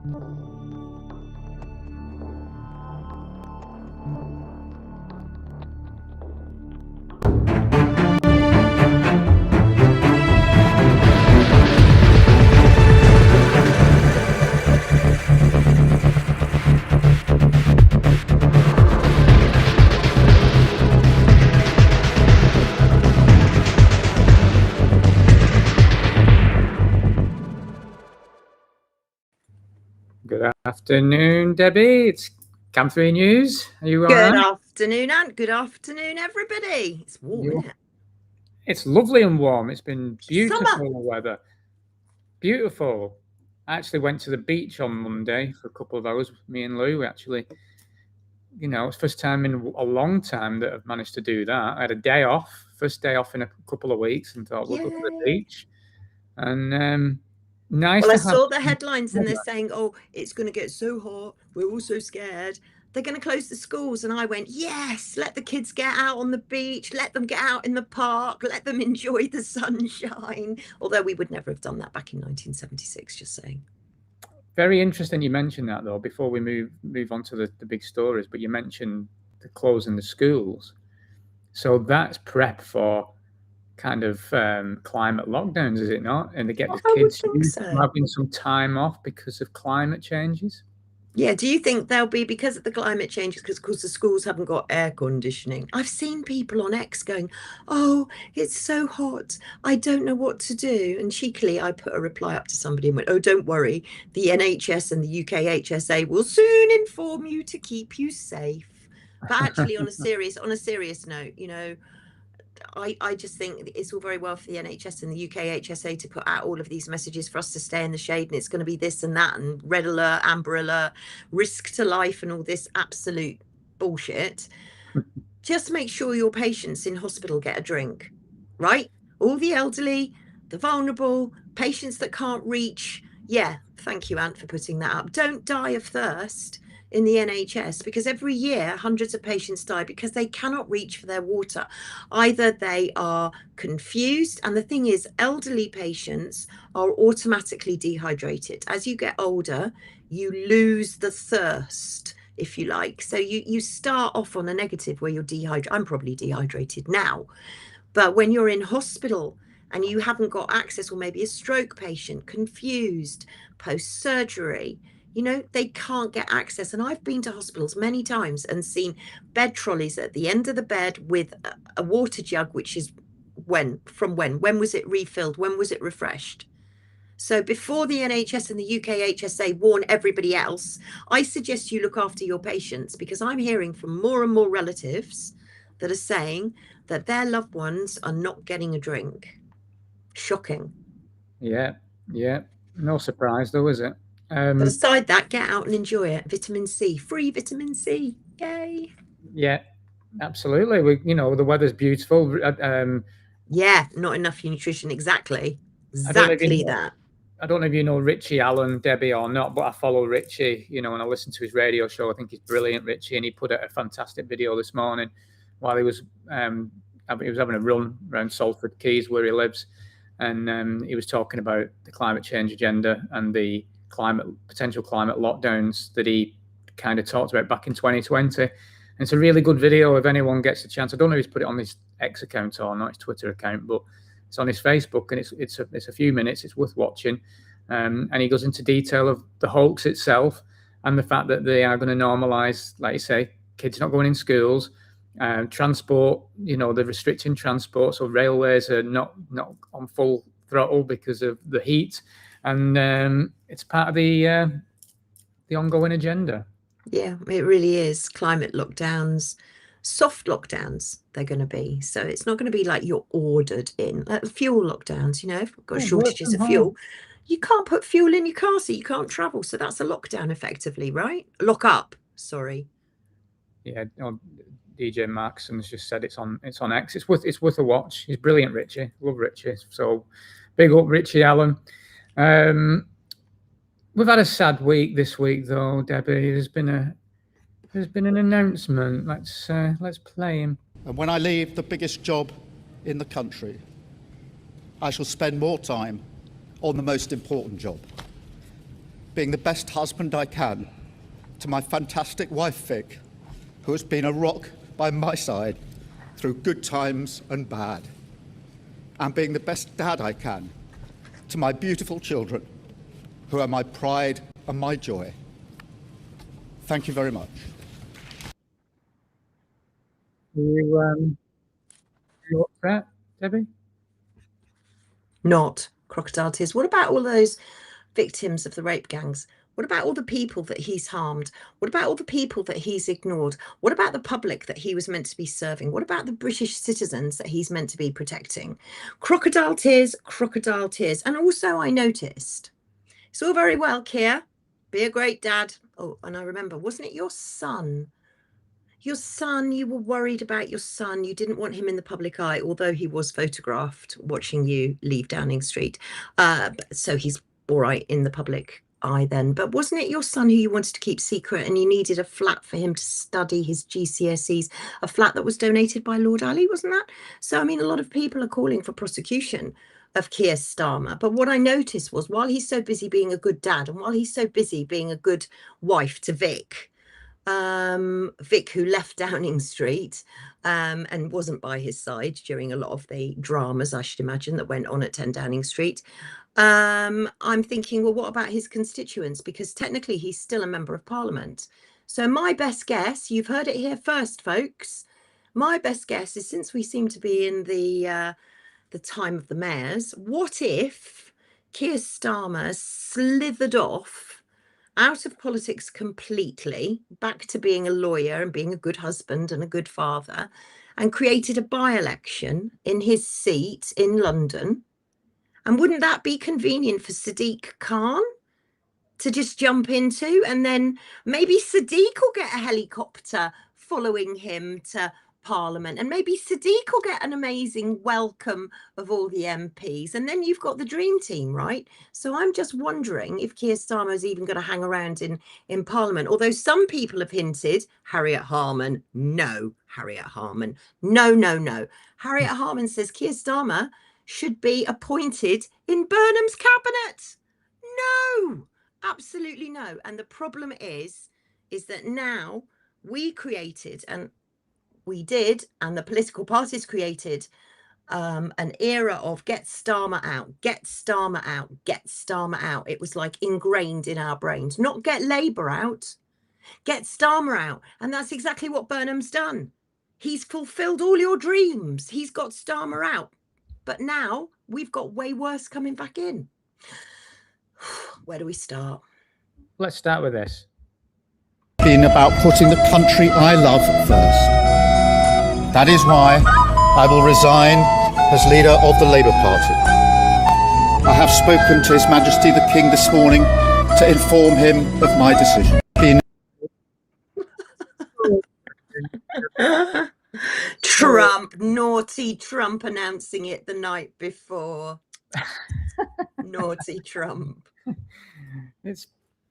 Good afternoon, Debbie. It's Cam 3 News. Are you all Good right? afternoon, Ant. Good afternoon, everybody. It's warm, isn't it? It's lovely and warm. It's been beautiful Summer. weather. Beautiful. I actually went to the beach on Monday for a couple of hours with me and Lou. We actually, it's first time in a long time that I've managed to do that. I had a day off, first day off in a couple of weeks, and thought we'll go to the beach. And nice. Well, I saw the headlines and they're saying, oh, it's going to get so hot. We're all so scared. They're going to close the schools. And I went, yes, let the kids get out on the beach. Let them get out in the park. Let them enjoy the sunshine. Although we would never have done that back in 1976, just saying. Very interesting you mentioned that, though, before we move on to the big stories. But you mentioned the closing the schools. So that's prep for kind of climate lockdowns, is it not? And they get the kids having some time off because of climate changes. Yeah, do you think they'll be because of the climate changes, because of course the schools haven't got air conditioning? I've seen people on X going, oh, it's so hot, I don't know what to do. And cheekily, I put a reply up to somebody and went, oh, don't worry, the NHS and the UK HSA will soon inform you to keep you safe. But actually, on a serious note, I just think it's all very well for the NHS and the UK HSA to put out all of these messages for us to stay in the shade, and it's going to be this and that, and red alert, amber alert, risk to life, and all this absolute bullshit. Just make sure your patients in hospital get a drink, right? All the elderly, the vulnerable, patients that can't reach. Yeah, thank you, Ant, for putting that up. Don't die of thirst in the NHS, because every year hundreds of patients die because they cannot reach for their water. Either they are confused, and the thing is, elderly patients are automatically dehydrated. As you get older, you lose the thirst, if you like. So you start off on a negative where you're dehydrated. I'm probably dehydrated now, but when you're in hospital and you haven't got access, or maybe a stroke patient, confused, post-surgery, they can't get access. And I've been to hospitals many times and seen bed trolleys at the end of the bed with a water jug, which is when was it refilled? When was it refreshed? So before the NHS and the UK HSA warn everybody else, I suggest you look after your patients, because I'm hearing from more and more relatives that are saying that their loved ones are not getting a drink. Shocking. Yeah. No surprise, though, is it? But aside that, get out and enjoy it. Vitamin C, free vitamin C. Yay. Yeah, absolutely. The weather's beautiful. Yeah, not enough nutrition. Exactly I don't know if you know Richie Allen, Debbie, or not, but I follow Richie, and I listen to his radio show. I think he's brilliant, Richie, and he put out a fantastic video this morning while he was having a run around Salford Quays, where he lives, and he was talking about the climate change agenda and the potential climate lockdowns that he kind of talked about back in 2020. And it's a really good video if anyone gets a chance. I don't know if he's put it on his X account or not, his Twitter account, but it's on his Facebook, and it's a few minutes. It's worth watching, and he goes into detail of the hoax itself and the fact that they are going to normalise, like you say, kids not going in schools, transport. They're restricting transport, so railways are not on full throttle because of the heat. And it's part of the ongoing agenda. Yeah, it really is. Climate lockdowns, soft lockdowns, they're going to be. So it's not going to be like you're ordered in. Like fuel lockdowns, if we've got shortages of fuel, you can't put fuel in your car, so you can't travel. So that's a lockdown, effectively, right? Lock up. Sorry. Yeah. DJ Maxon's just said it's on X. It's worth a watch. He's brilliant, Richie. Love Richie. So big up Richie Allen. We've had a sad week this week, though, Debbie. There's been an announcement. Let's play him. And when I leave the biggest job in the country, I shall spend more time on the most important job. being the best husband I can to my fantastic wife, Vic, who has been a rock by my side through good times and bad, and being the best dad I can to my beautiful children, who are my pride and my joy. Thank you very much. You upset, Debbie? Not crocodile tears. What about all those victims of the rape gangs? What about all the people that he's harmed? What about all the people that he's ignored? What about the public that he was meant to be serving? What about the British citizens that he's meant to be protecting? Crocodile tears, crocodile tears. And also I noticed, it's all very well, Keir, be a great dad. Oh, and I remember, wasn't it your son? Your son, you were worried about your son. You didn't want him in the public eye, although he was photographed watching you leave Downing Street. So he's all right in the public eye then. But wasn't it your son who you wanted to keep secret, and you needed a flat for him to study his GCSEs, a flat that was donated by Lord Ali, wasn't that? So, I mean, a lot of people are calling for prosecution of Keir Starmer. But what I noticed was, while he's so busy being a good dad, and while he's so busy being a good wife to Vic, Vic, who left Downing Street and wasn't by his side during a lot of the dramas, I should imagine, that went on at 10 Downing Street. I'm thinking, well, what about his constituents? Because technically he's still a member of Parliament. So my best guess, you've heard it here first, folks, my best guess is, since we seem to be in the time of the mayors, what if Keir Starmer slithered off out of politics completely, back to being a lawyer and being a good husband and a good father, and created a by-election in his seat in London? And wouldn't that be convenient for Sadiq Khan to just jump into? And then maybe Sadiq will get a helicopter following him to Parliament, and maybe Sadiq will get an amazing welcome of all the MPs, and then you've got the dream team, right? So I'm just wondering if Keir Starmer is even going to hang around in Parliament, although some people have hinted, Harriet Harman, no, Harriet Harman, no. Harriet Harman says Keir Starmer should be appointed in Burnham's cabinet. No, absolutely no. And the problem is that now we created, and we did, and the political parties created an era of get Starmer out, get Starmer out, get Starmer out. It was like ingrained in our brains, not get Labour out, get Starmer out. And that's exactly what Burnham's done. He's fulfilled all your dreams. He's got Starmer out. But now we've got way worse coming back in. Where do we start? Let's start with this. Been about putting the country I love first. That is why I will resign as leader of the Labour Party. I have spoken to His Majesty the King this morning to inform him of my decision. Trump, naughty Trump, announcing it the night before. Naughty Trump. It's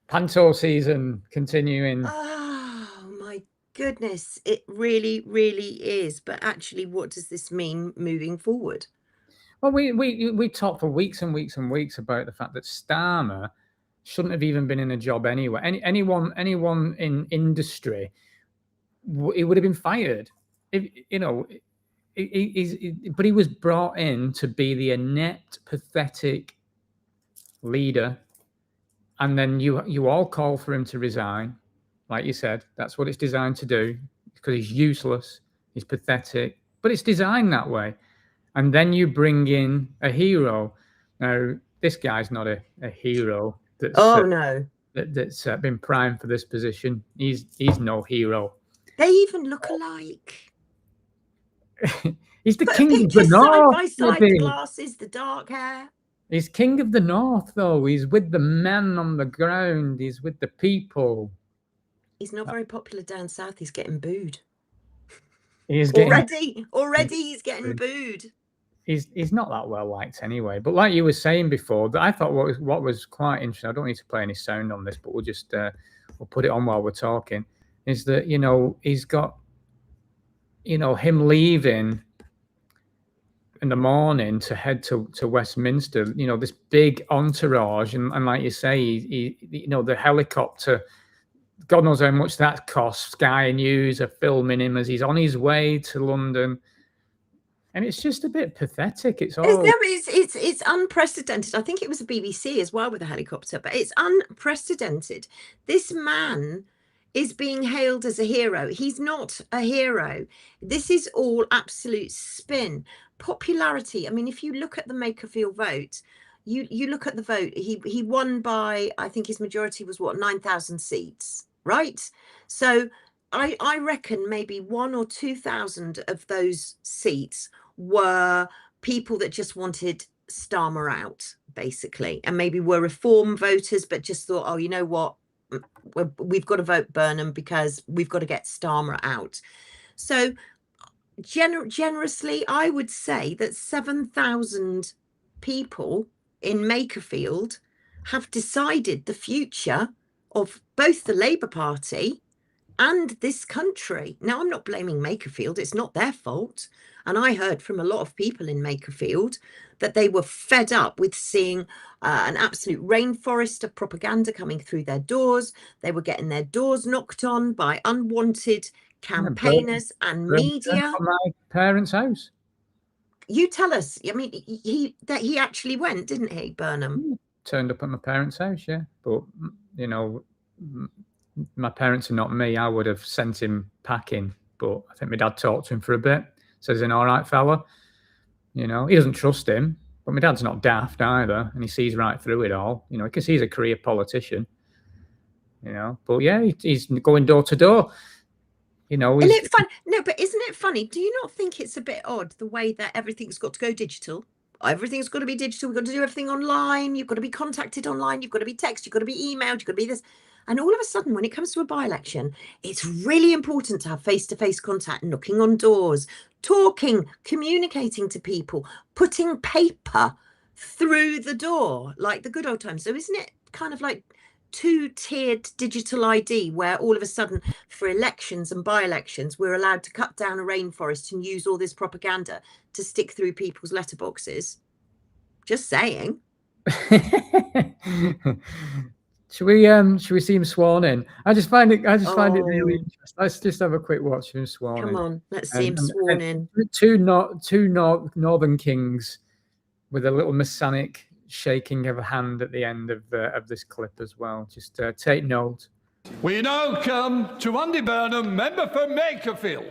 panto season continuing. Oh my goodness, it really is. But actually, what does this mean moving forward? Well, we talked for weeks and weeks and weeks about the fact that Starmer shouldn't have even been in a job anyway. Anyone in industry, he would have been fired. If, you know, but he was brought in to be the inept, pathetic leader, and then you all call for him to resign, like you said. That's what it's designed to do, because he's useless, he's pathetic, but it's designed that way. And then you bring in a hero. Now, this guy's not a hero. That's been primed for this position. He's no hero. They even look alike. He's the king of the north. Side by side, the glasses, the dark hair. He's king of the north, though. He's with the men on the ground. He's with the people. He's not very popular down south. He's getting booed. Already he's getting booed. He's not that well liked anyway. But like you were saying before, I thought what was quite interesting. I don't need to play any sound on this, but we'll just we'll put it on while we're talking. Is that, he's got, him leaving in the morning to head to Westminster, you know, this big entourage, and like you say, you know, the helicopter, God knows how much that costs. Sky News are filming him as he's on his way to London. And it's just a bit pathetic. It's unprecedented. I think it was a BBC as well with a helicopter, but it's unprecedented. This man is being hailed as a hero. He's not a hero. This is all absolute spin. Popularity. I mean, if you look at the Makerfield vote, you look at the vote, he won by, I think his majority was what, 9,000 seats, right? So I reckon maybe 1,000 or 2,000 of those seats were people that just wanted Starmer out, basically, and maybe were reform voters, but just thought, oh, you know what, we've got to vote Burnham because we've got to get Starmer out. So generously, I would say that 7,000 people in Makerfield have decided the future of both the Labour Party and this country. Now, I'm not blaming Makerfield. It's not their fault. And I heard from a lot of people in Makerfield that they were fed up with seeing an absolute rainforest of propaganda coming through their doors. They were getting their doors knocked on by unwanted campaigners and media. From my parents' house. You tell us. I mean, he actually went, didn't he, Burnham? Turned up at my parents' house, yeah. But, you know, my parents are not me. I would have sent him packing, but I think my dad talked to him for a bit. Says he's an all right fella. You know, he doesn't trust him, but my dad's not daft either, and he sees right through it all. You know, because he's a career politician. You know, but yeah, he's going door to door. You know, isn't it fun? No, but isn't it funny? Do you not think it's a bit odd the way that everything's got to go digital? Everything's got to be digital. We've got to do everything online. You've got to be contacted online. You've got to be texted. You've got to be emailed. You've got to be this. And all of a sudden, when it comes to a by-election, it's really important to have face-to-face contact, knocking on doors, talking, communicating to people, putting paper through the door like the good old times. So isn't it kind of like two-tiered digital ID where all of a sudden for elections and by-elections, we're allowed to cut down a rainforest and use all this propaganda to stick through people's letterboxes? Just saying. Should we see him sworn in? I just find it really interesting. Let's just have a quick watch of him sworn in. Come on, let's see him sworn in. Two Northern Kings with a little messianic shaking of a hand at the end of this clip as well. Just take note. We now come to Andy Burnham, member for Makerfield.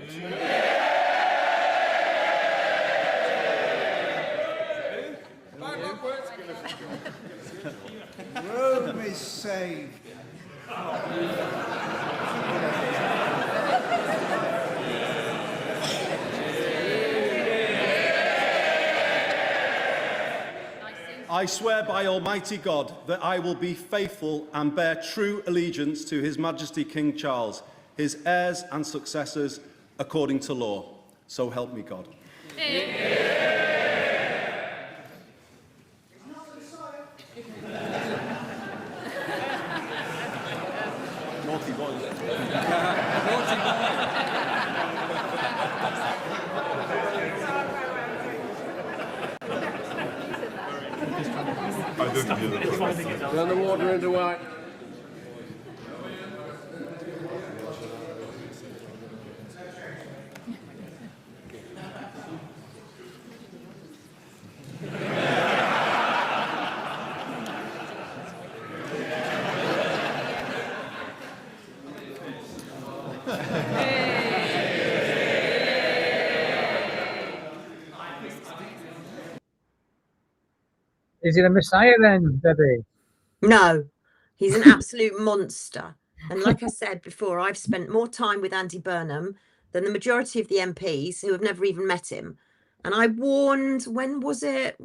Rome is saved. I swear by Almighty God that I will be faithful and bear true allegiance to His Majesty King Charles, his heirs and successors, according to law. So help me God. Naughty boys. Naughty boy. Turn the water into white. Is he the Messiah then, Debbie? No, he's an absolute monster. And like I said before, I've spent more time with Andy Burnham than the majority of the MPs who have never even met him. And I warned, when was it?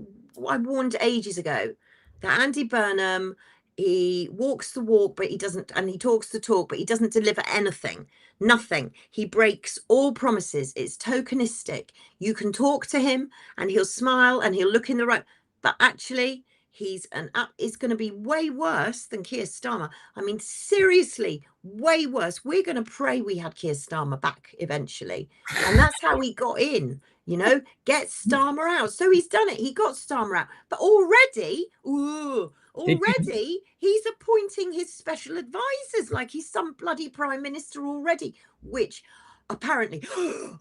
I warned ages ago that Andy Burnham, he walks the walk, but he doesn't, and he talks the talk, but he doesn't deliver anything, nothing. He breaks all promises. It's tokenistic. You can talk to him and he'll smile and he'll look in the right, but actually he's going to be way worse than Keir Starmer. I mean, seriously, way worse. We're going to pray we had Keir Starmer back eventually. And that's how he got in. You know, get Starmer out. So he's done it. He got Starmer out. But already he's appointing his special advisors like he's some bloody prime minister already, which apparently,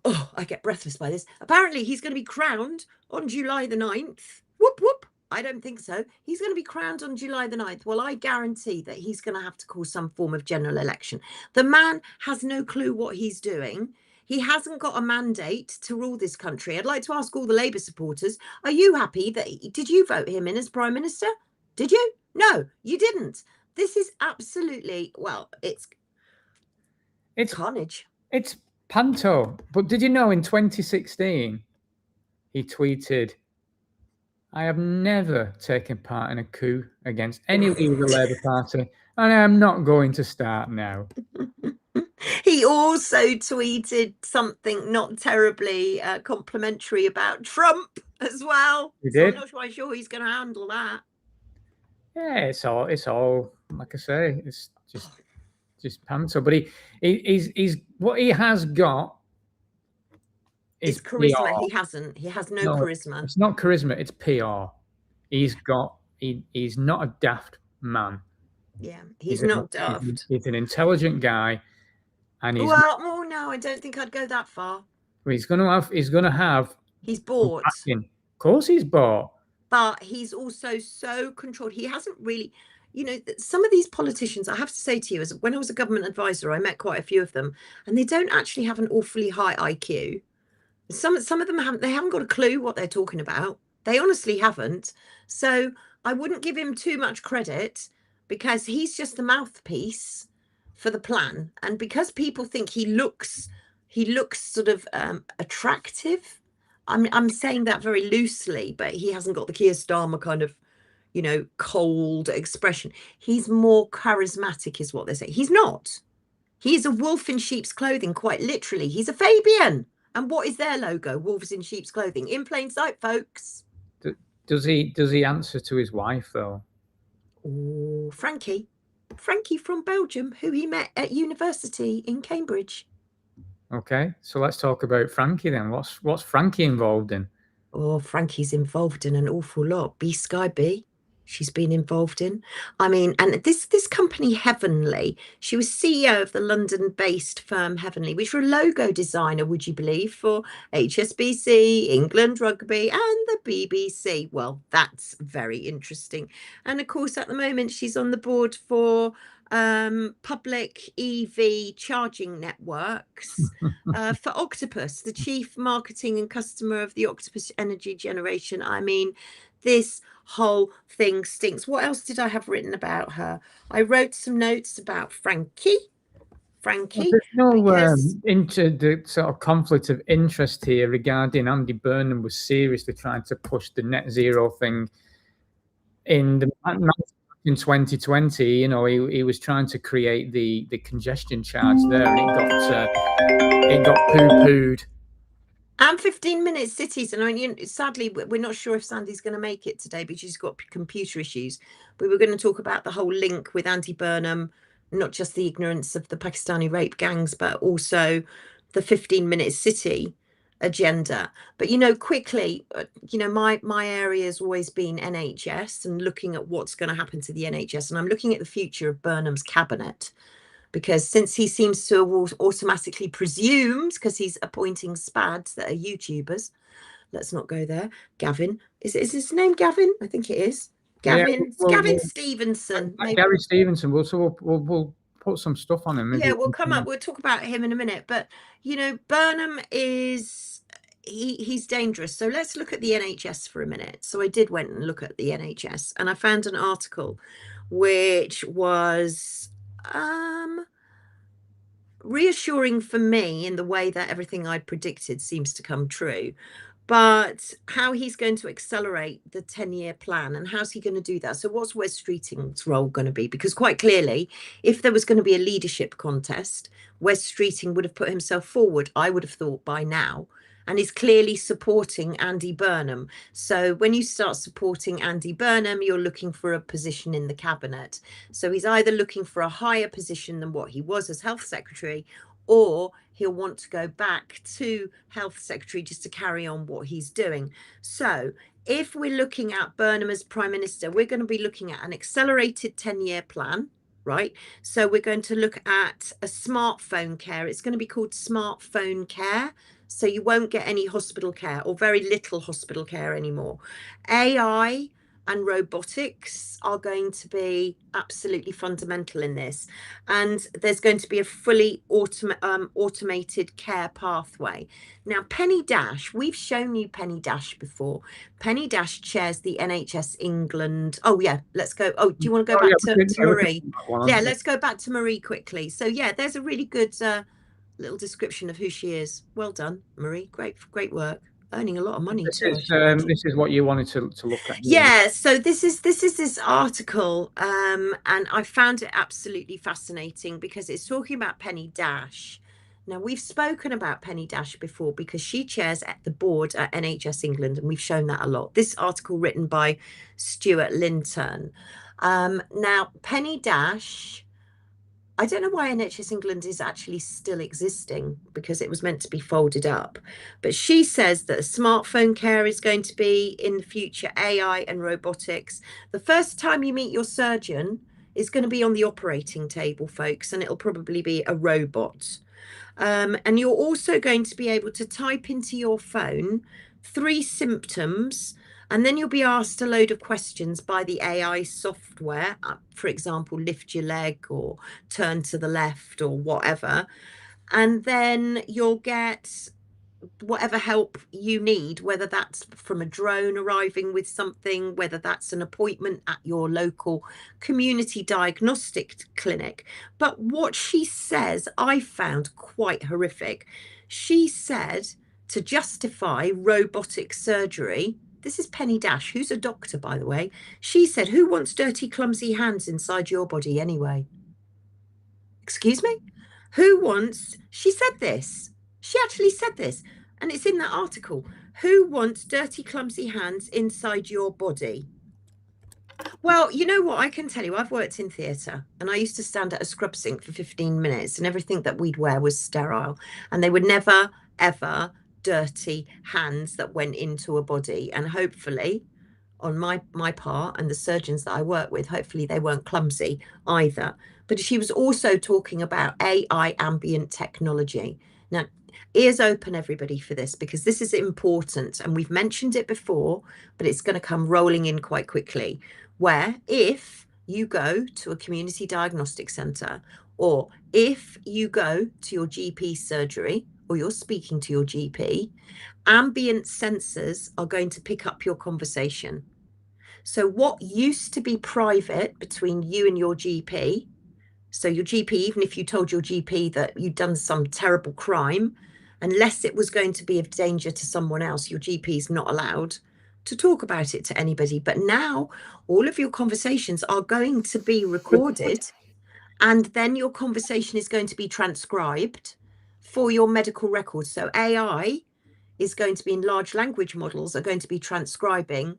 oh, I get breathless by this. Apparently he's going to be crowned on July the 9th. Whoop, whoop. I don't think so. He's going to be crowned on July the 9th. Well, I guarantee that he's going to have to call some form of general election. The man has no clue what he's doing. He hasn't got a mandate to rule this country. I'd like to ask all the Labour supporters, are you happy that, did you vote him in as Prime Minister? Did you? No, you didn't. This is absolutely, well, it's carnage. It's panto. But did you know in 2016, he tweeted, I have never taken part in a coup against any leader of the Labour Party, and I am not going to start now. He also tweeted something not terribly complimentary about Trump as well. He did. So I'm not quite sure he's going to handle that. Yeah, it's all like I say, it's just panto. But he's what he has got is charisma. PR. He has no charisma. It's not charisma, it's PR. He's not a daft man. Yeah, he's not daft. He's an intelligent guy. And he's no, I don't think I'd go that far. He's gonna have he's bought. Of course he's bought. But he's also so controlled. He hasn't really, you know, some of these politicians, I have to say to you, as when I was a government advisor, I met quite a few of them, and they don't actually have an awfully high IQ. Some of them haven't got a clue what they're talking about. They honestly haven't. So I wouldn't give him too much credit, because he's just the mouthpiece for the plan, and because people think he looks sort of attractive. I'm saying that very loosely, but he hasn't got the Keir Starmer kind of, you know, cold expression. He's more charismatic, is what they say. He's not. He's a wolf in sheep's clothing, quite literally. He's a Fabian. And what is their logo? Wolves in sheep's clothing. In plain sight, folks. Does he answer to his wife though? Oh, Frankie from Belgium, who he met at university in Cambridge. Okay, so let's talk about Frankie then. What's Frankie involved in? Oh, Frankie's involved in an awful lot. B Sky B, she's been involved in. I mean, and this company Heavenly, she was CEO of the London-based firm Heavenly, which were a logo designer, would you believe, for HSBC, England Rugby, and the BBC. Well, that's very interesting. And of course, at the moment, she's on the board for public EV charging networks for Octopus, the chief marketing and customer of the Octopus energy generation. I mean, this whole thing stinks. What else did I have written about her? I wrote some notes about Frankie. Well, there's no into the sort of conflict of interest here regarding Andy Burnham was seriously trying to push the net zero thing in 2020. You know, he was trying to create the congestion charge there, and it got poo-pooed. And 15-minute cities. And I mean, sadly, we're not sure if Sandi's going to make it today because she's got computer issues. We were going to talk about the whole link with Andy Burnham, not just the ignorance of the Pakistani rape gangs, but also the 15-minute city agenda. But, you know, quickly, you know, my area has always been NHS and looking at what's going to happen to the NHS. And I'm looking at the future of Burnham's cabinet, because since he seems to have automatically presumed, because he's appointing spads that are YouTubers, let's not go there. Gavin, is his name Gavin? I think it is. Gavin, yeah, Gavin Stevenson. Gary Stevenson. We'll put some stuff on him. Yeah, we'll come up. We'll talk about him in a minute. But, you know, Burnham is, he's dangerous. So let's look at the NHS for a minute. So I did went and look at the NHS, and I found an article which was reassuring for me in the way that everything I'd predicted seems to come true. But how he's going to accelerate the 10-year plan, and how's he going to do that? So what's Wes Streeting's role going to be? Because quite clearly, if there was going to be a leadership contest, Wes Streeting would have put himself forward, I would have thought, by now, and is clearly supporting Andy Burnham. So when you start supporting Andy Burnham, you're looking for a position in the cabinet. So he's either looking for a higher position than what he was as health secretary, or he'll want to go back to Health Secretary just to carry on what he's doing. So if we're looking at Burnham as Prime Minister, we're going to be looking at an accelerated 10-year plan, right? So we're going to look at a smartphone care. It's going to be called smartphone care. So you won't get any hospital care, or very little hospital care anymore. AI and robotics are going to be absolutely fundamental in this. And there's going to be a fully automated care pathway. Now, Penny Dash, we've shown you Penny Dash before. Penny Dash chairs the NHS England. Oh, yeah, let's go. Oh, do you want to go back to Marie? Yeah, let's go back to Marie quickly. So, yeah, there's a really good little description of who she is. Well done, Marie. Great work. Earning a lot of money too. This is what you wanted to look at. Yeah, so this is this article, and I found it absolutely fascinating because it's talking about Penny Dash. Now, we've spoken about Penny Dash before because she chairs at the board at NHS England, and we've shown that a lot. This article written by Stuart Linton. Now, Penny Dash, I don't know why NHS England is actually still existing, because it was meant to be folded up. But she says that smartphone care is going to be in the future, AI and robotics. The first time you meet your surgeon is going to be on the operating table, folks, and it'll probably be a robot. And you're also going to be able to type into your phone 3 symptoms, and then you'll be asked a load of questions by the AI software. For example, lift your leg or turn to the left or whatever. And then you'll get whatever help you need, whether that's from a drone arriving with something, whether that's an appointment at your local community diagnostic clinic. But what she says, I found quite horrific. She said to justify robotic surgery, this is Penny Dash, who's a doctor, by the way. She said, who wants dirty, clumsy hands inside your body anyway? Excuse me? Who wants, she said this. She actually said this, and it's in that article. Who wants dirty, clumsy hands inside your body? Well, you know what? I can tell you, I've worked in theatre, and I used to stand at a scrub sink for 15 minutes, and everything that we'd wear was sterile, and they would never, ever dirty hands that went into a body. And hopefully on my part and the surgeons that I work with, hopefully they weren't clumsy either. But she was also talking about AI ambient technology. Now, ears open, everybody, for this, because this is important, and we've mentioned it before, but it's going to come rolling in quite quickly, where if you go to a community diagnostic centre, or if you go to your GP surgery, or you're speaking to your GP, ambient sensors are going to pick up your conversation. So what used to be private between you and your GP, so your GP, even if you told your GP that you'd done some terrible crime, unless it was going to be of danger to someone else, your GP is not allowed to talk about it to anybody. But now all of your conversations are going to be recorded, and then your conversation is going to be transcribed for your medical records. So AI is going to be, in large language models, are going to be transcribing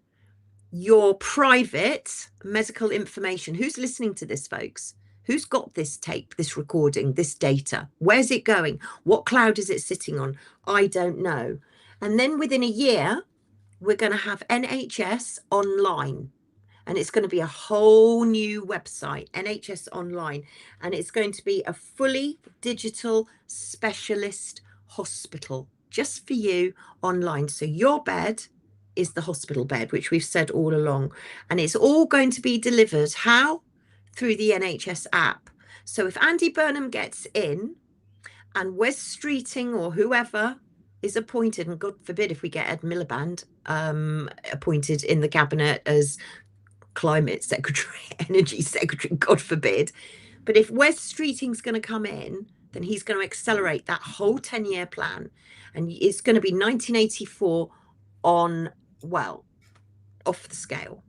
your private medical information. Who's listening to this, folks? Who's got this tape, this recording, this data? Where's it going? What cloud is it sitting on? I don't know. And then within a year, we're going to have NHS Online. And it's going to be a whole new website, NHS Online. And it's going to be a fully digital specialist hospital just for you online. So your bed is the hospital bed, which we've said all along. And it's all going to be delivered. How? Through the NHS app. So if Andy Burnham gets in and Wes Streeting or whoever is appointed, and God forbid if we get Ed Miliband appointed in the cabinet as climate secretary, energy secretary, God forbid. But if Wes Streeting's going to come in, then he's going to accelerate that whole 10-year plan. And it's going to be 1984 on, well, off the scale.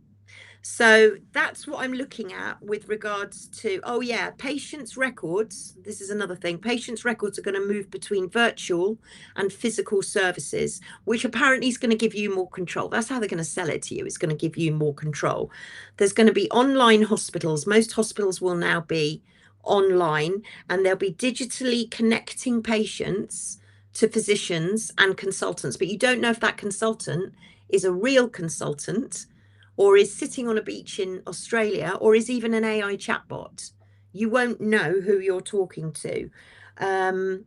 So that's what I'm looking at with regards to, oh yeah, patients' records. This is another thing. Patients' records are going to move between virtual and physical services, which apparently is going to give you more control. That's how they're going to sell it to you. It's going to give you more control. There's going to be online hospitals. Most hospitals will now be online, and they'll be digitally connecting patients to physicians and consultants, but you don't know if that consultant is a real consultant or is sitting on a beach in Australia or is even an AI chatbot. You won't know who you're talking to. And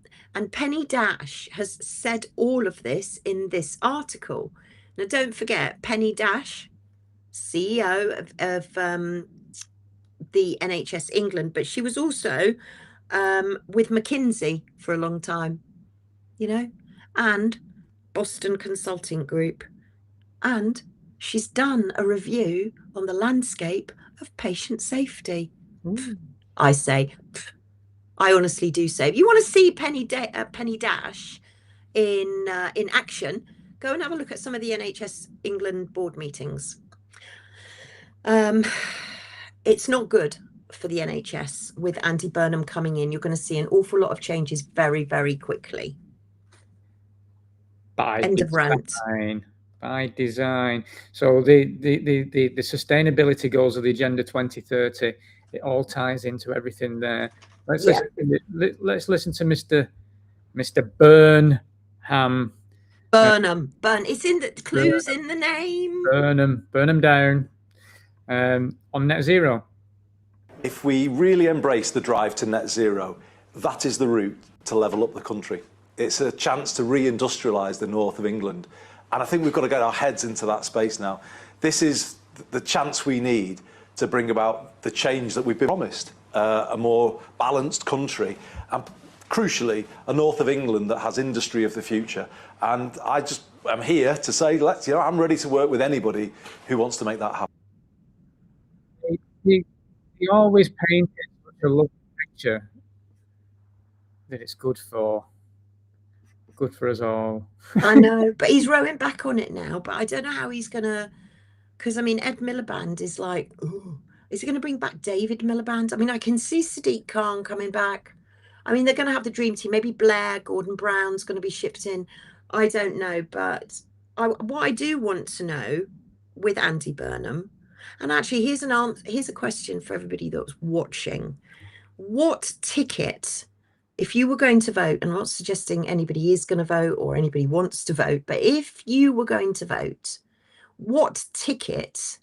Penny Dash has said all of this in this article. Now, don't forget, Penny Dash, CEO of the NHS England, but she was also with McKinsey for a long time, you know, and Boston Consulting Group. And she's done a review on the landscape of patient safety. I say, I honestly do say, if you want to see Penny Dash in action, go and have a look at some of the NHS England board meetings. It's not good for the NHS with Andy Burnham coming in. You're going to see an awful lot of changes very, very quickly. End of rant. By design. So the sustainability goals of the Agenda 2030, it all ties into everything there. Let's listen to Mr. Burnham. It's in the clues in the name. Burnham down on net zero. If we really embrace the drive to net zero, that is the route to level up the country. It's a chance to re-industrialise the north of England. And I think we've got to get our heads into that space now. This is the chance we need to bring about the change that we've been promised, a more balanced country, and crucially, a north of England that has industry of the future. And I'm here to say, I'm ready to work with anybody who wants to make that happen. He always painted such a lovely picture that it's good for us all. I know, but he's rowing back on it now. But I don't know how he's gonna, because I mean, Ed Miliband is like, ooh, is he going to bring back David Miliband? I mean, I can see Sadiq Khan coming back. I mean, they're going to have the dream team. Maybe Blair, Gordon Brown's going to be shipped in. I don't know, but what I do want to know with Andy Burnham, and actually, here's a question for everybody that's watching: what ticket? If you were going to vote, and I'm not suggesting anybody is going to vote or anybody wants to vote, but if you were going to vote, what ticket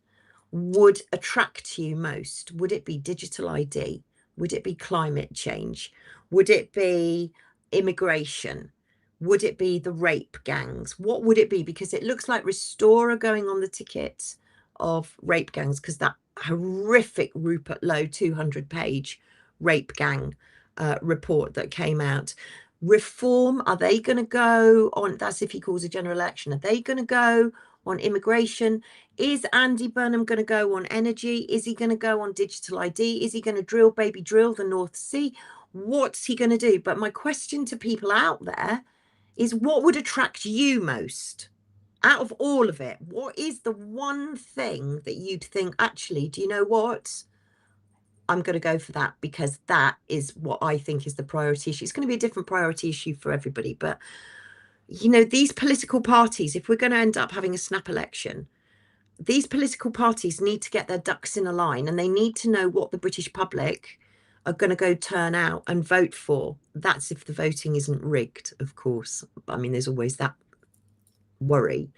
would attract you most? Would it be digital ID? Would it be climate change? Would it be immigration? Would it be the rape gangs? What would it be? Because it looks like Restore are going on the ticket of rape gangs, because that horrific Rupert Lowe 200-page rape gang report that came out. Reform, are they going to go on? That's if he calls a general election. Are they going to go on immigration? Is Andy Burnham going to go on energy? Is he going to go on digital ID? Is he going to drill the North Sea? What's he going to do? But my question to people out there is, what would attract you most out of all of it? What is the one thing that you'd think, actually, do you know what? I'm going to go for that, because that is what I think is the priority issue. It's going to be a different priority issue for everybody. But, you know, these political parties, if we're going to end up having a snap election, these political parties need to get their ducks in a line, and they need to know what the British public are going to go turn out and vote for. That's if the voting isn't rigged, of course. I mean, there's always that worry.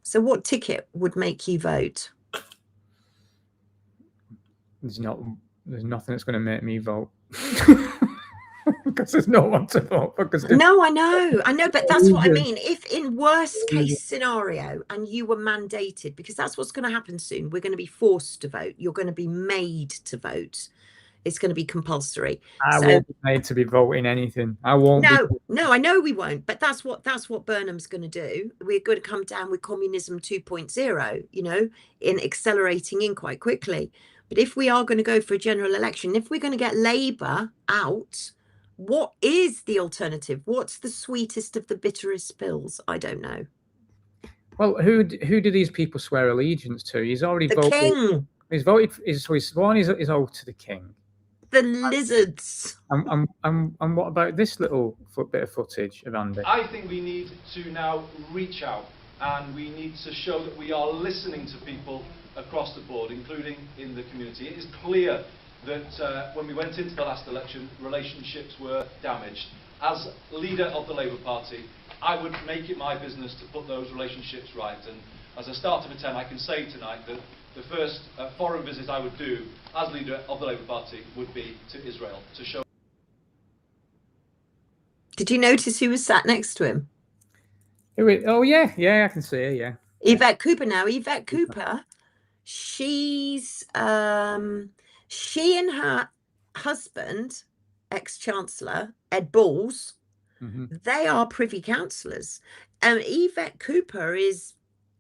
So what ticket would make you vote? There's nothing that's going to make me vote. Because there's no one to vote for. No, I know, but that's what I mean. If in worst case scenario, and you were mandated, because that's what's going to happen soon, we're going to be forced to vote. You're going to be made to vote. It's going to be compulsory. I won't be made to be voting anything. I won't. No, I know we won't. But that's what Burnham's going to do. We're going to come down with communism 2.0, you know, in accelerating in quite quickly. But if we are going to go for a general election, if we're going to get Labour out, what is the alternative? What's the sweetest of the bitterest pills? I don't know. Well, who do these people swear allegiance to? He's already voted. The king. He's voted. So he's sworn his oath to the king. The lizards. And what about this little bit of footage of Andy? I think we need to now reach out, and we need to show that we are listening to people across the board, including in the community. It is clear that when we went into the last election, relationships were damaged. As leader of the Labour Party, I would make it my business to put those relationships right. And as a start of a 10, I can say tonight that the first foreign visit I would do as leader of the Labour Party would be to Israel to show. Did you notice who was sat next to him? Oh, yeah, I can see her, yeah. Yvette Cooper now. Yvette Cooper, she's, she and her husband, ex-Chancellor, Ed Balls, they are Privy Councillors. Yvette Cooper is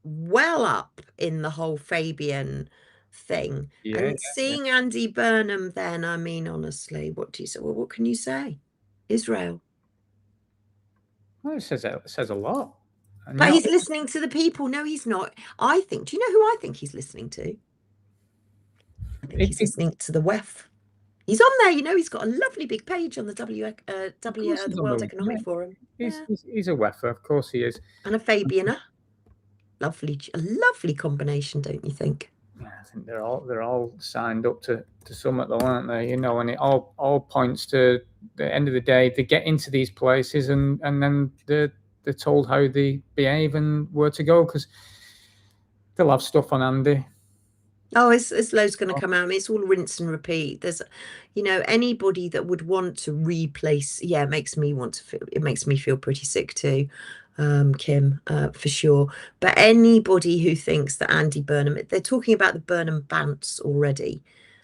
well up in the whole Fabian thing. And seeing Andy Burnham then, I mean, honestly, what do you say? Well, what can you say? Israel. Well, it says a lot. But he's listening to the people. No, he's not. I think, do you know who I think he's listening to? I think he's listening to the WEF. He's on there, you know, he's got a lovely big page on the the World Economic Forum. He's a WEFer, of course he is. And a Fabianer. A lovely combination, don't you think? Yeah, I think they're all signed up to Summit though, aren't they? You know, and it all points to the end of the day, they get into these places and then they're told how they behave and where to go, because they'll have stuff on Andy. Oh, it's loads going to come out. I mean, it's all rinse and repeat. There's, you know, anybody that would want to replace. Yeah, it makes me feel pretty sick too, Kim, for sure. But anybody who thinks that Andy Burnham, they're talking about the Burnham bounce already,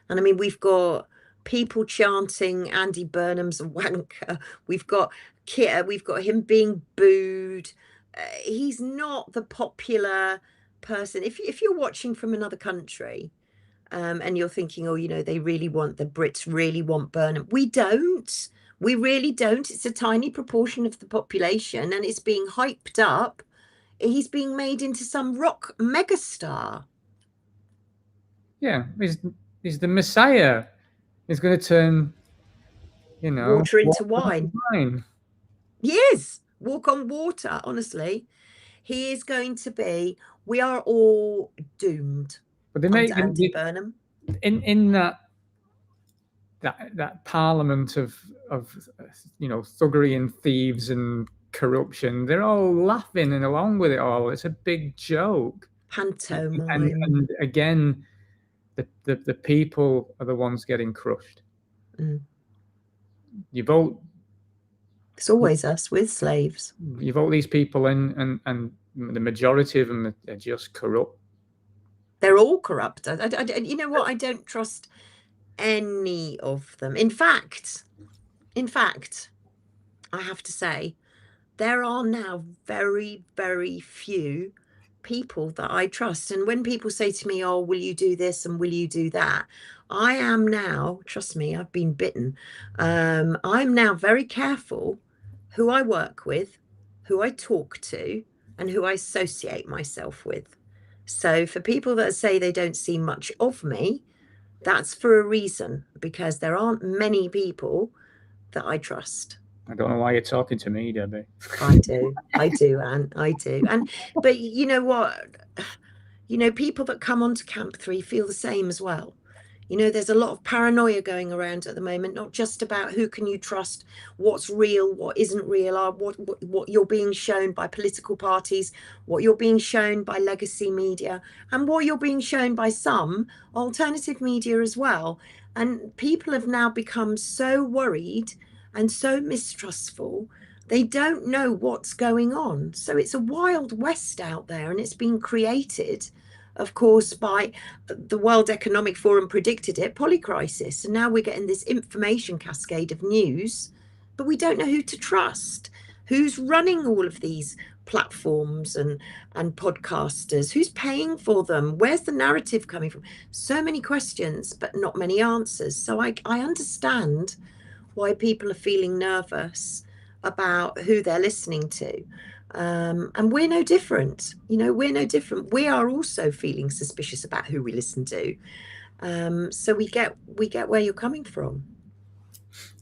and I mean, we've got people chanting Andy Burnham's a wanker. We've got him being booed. He's not the popular person. If you're watching from another country and you're thinking, oh, you know, the Brits really want Burnham, we really don't. It's a tiny proportion of the population and it's being hyped up. He's being made into some rock megastar. Yeah, he's the Messiah. He's going to turn, you know, water into wine. He is. Walk on water, honestly. He is going to be. We are all doomed. But they make Andy Burnham in that parliament of you know, thuggery and thieves and corruption. They're all laughing and along with it all. It's a big joke. Pantomime. And again, the people are the ones getting crushed. You vote. It's always us with slaves. You vote these people in, and the majority of them are just corrupt. They're all corrupt. You know what? I don't trust any of them. In fact, I have to say, there are now very, very few people that I trust. And when people say to me, oh, will you do this and will you do that? I am now, trust me, I've been bitten. I'm now very careful who I work with, who I talk to, and who I associate myself with. So for people that say they don't see much of me, that's for a reason, because there aren't many people that I trust. I don't know why you're talking to me, Debbie. I do, Anne, I do. But you know what? You know, people that come onto Camp 3 feel the same as well. You know, there's a lot of paranoia going around at the moment, not just about who can you trust, what's real, what isn't real, what you're being shown by political parties, what you're being shown by legacy media, and what you're being shown by some alternative media as well. And people have now become so worried and so mistrustful, they don't know what's going on. So it's a wild west out there, and it's been created, of course, by the World Economic Forum predicted it, polycrisis. And now we're getting this information cascade of news, but we don't know who to trust. Who's running all of these platforms and podcasters? Who's paying for them? Where's the narrative coming from? So many questions, but not many answers. So I understand why people are feeling nervous about who they're listening to. And we're no different. You know, we're no different. We are also feeling suspicious about who we listen to. So we get where you're coming from.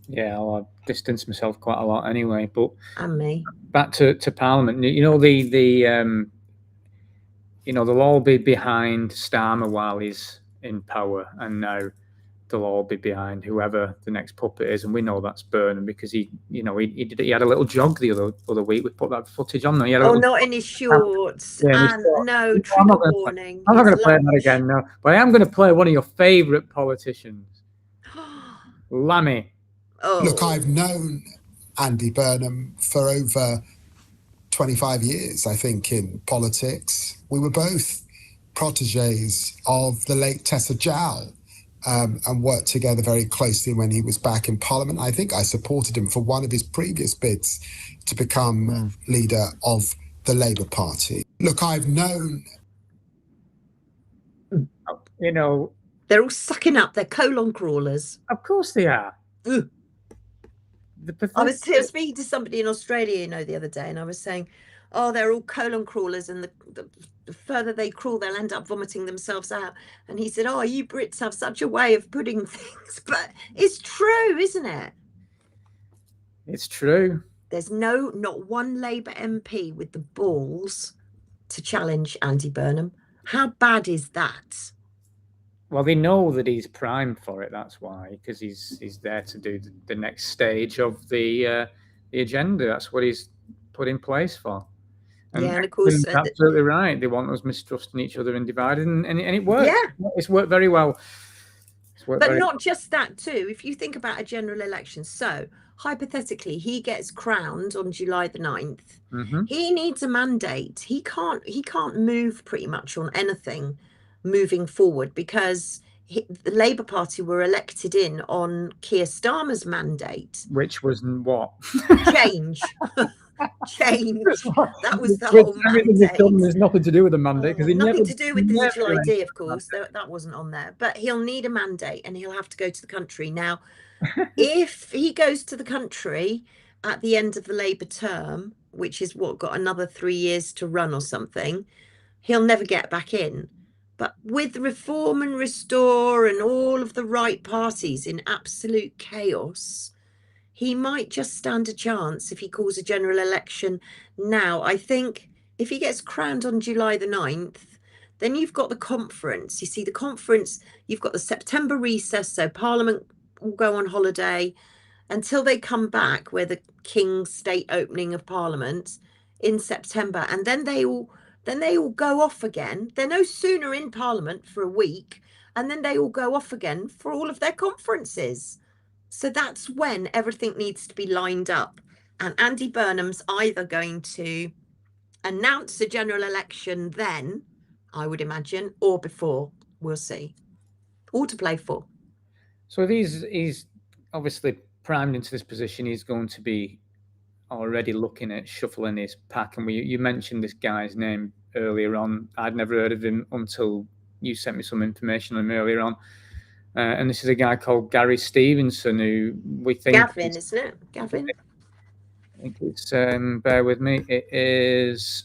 Yeah, I'll distance myself quite a lot anyway. But and me back to Parliament. You know, you know, they'll all be behind Starmer while he's in power, and now they'll all be behind whoever the next puppet is, and we know that's Burnham because he had a little jog the other week. We put that footage on there. He had not in his shorts. Yeah, and no, I'm trigger not gonna warning. I'm not going to It's play that lunch. again, no. But I am going to play one of your favourite politicians, Lammy. Oh. Look, I've known Andy Burnham for over 25 years, I think, in politics. We were both protégés of the late Tessa Jowell, and worked together very closely when he was back in Parliament. I think I supported him for one of his previous bids to become leader of the Labour Party. Look, I've known... You know... They're all sucking up. They're colon crawlers. Of course they are. I was speaking to somebody in Australia, the other day, and I was saying, oh, they're all colon crawlers, and the further they crawl, they'll end up vomiting themselves out. And he said, oh, you Brits have such a way of putting things. But it's true, isn't it? It's true. There's not one Labour MP with the balls to challenge Andy Burnham. How bad is that? Well, they know that he's primed for it. That's why, because he's there to do the next stage of the agenda. That's what he's put in place for. And of course, absolutely right. They want us mistrusting each other and divided, and it works. Yeah, it's worked very well. But not just that too. If you think about a general election, so hypothetically, he gets crowned on July the 9th. Mm-hmm. He needs a mandate. He can't move pretty much on anything moving forward because the Labour Party were elected in on Keir Starmer's mandate, which was what? Change. Change. That was the whole mandate. There's nothing to do with the mandate because nothing to do with the digital ID, of course. That wasn't on there. But he'll need a mandate and he'll have to go to the country. Now, if he goes to the country at the end of the Labour term, which is got another 3 years to run or something, he'll never get back in. But with Reform and Restore and all of the right parties in absolute chaos, he might just stand a chance if he calls a general election now. I think if he gets crowned on July the 9th, then you've got the conference. You see, the conference, you've got the September recess, so Parliament will go on holiday until they come back, where the King's State opening of Parliament in September. And then they all go off again. They're no sooner in Parliament for a week, and then they all go off again for all of their conferences. So that's when everything needs to be lined up. And Andy Burnham's either going to announce a general election then, I would imagine, or before. We'll see. All to play for. So he's obviously primed into this position. He's going to be already looking at shuffling his pack. And you mentioned this guy's name earlier on. I'd never heard of him until you sent me some information on him earlier on. And this is a guy called Gary Stevenson, who we think... Gavin, isn't it? Gavin? I think it's... bear with me. It is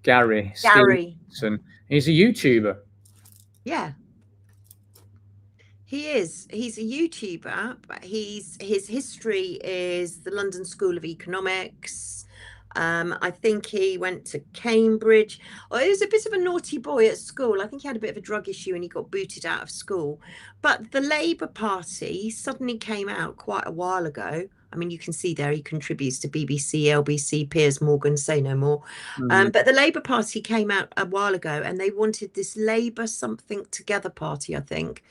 Gary Stevenson. He's a YouTuber. Yeah. He is. He's a YouTuber, but his history is the London School of Economics. I think he went to Cambridge. He was a bit of a naughty boy at school. I think he had a bit of a drug issue and he got booted out of school. But the Labour Party suddenly came out quite a while ago. I mean, you can see there he contributes to BBC, LBC, Piers Morgan, say no more. Mm-hmm. But the Labour Party came out a while ago and they wanted this Labour something together party, I think,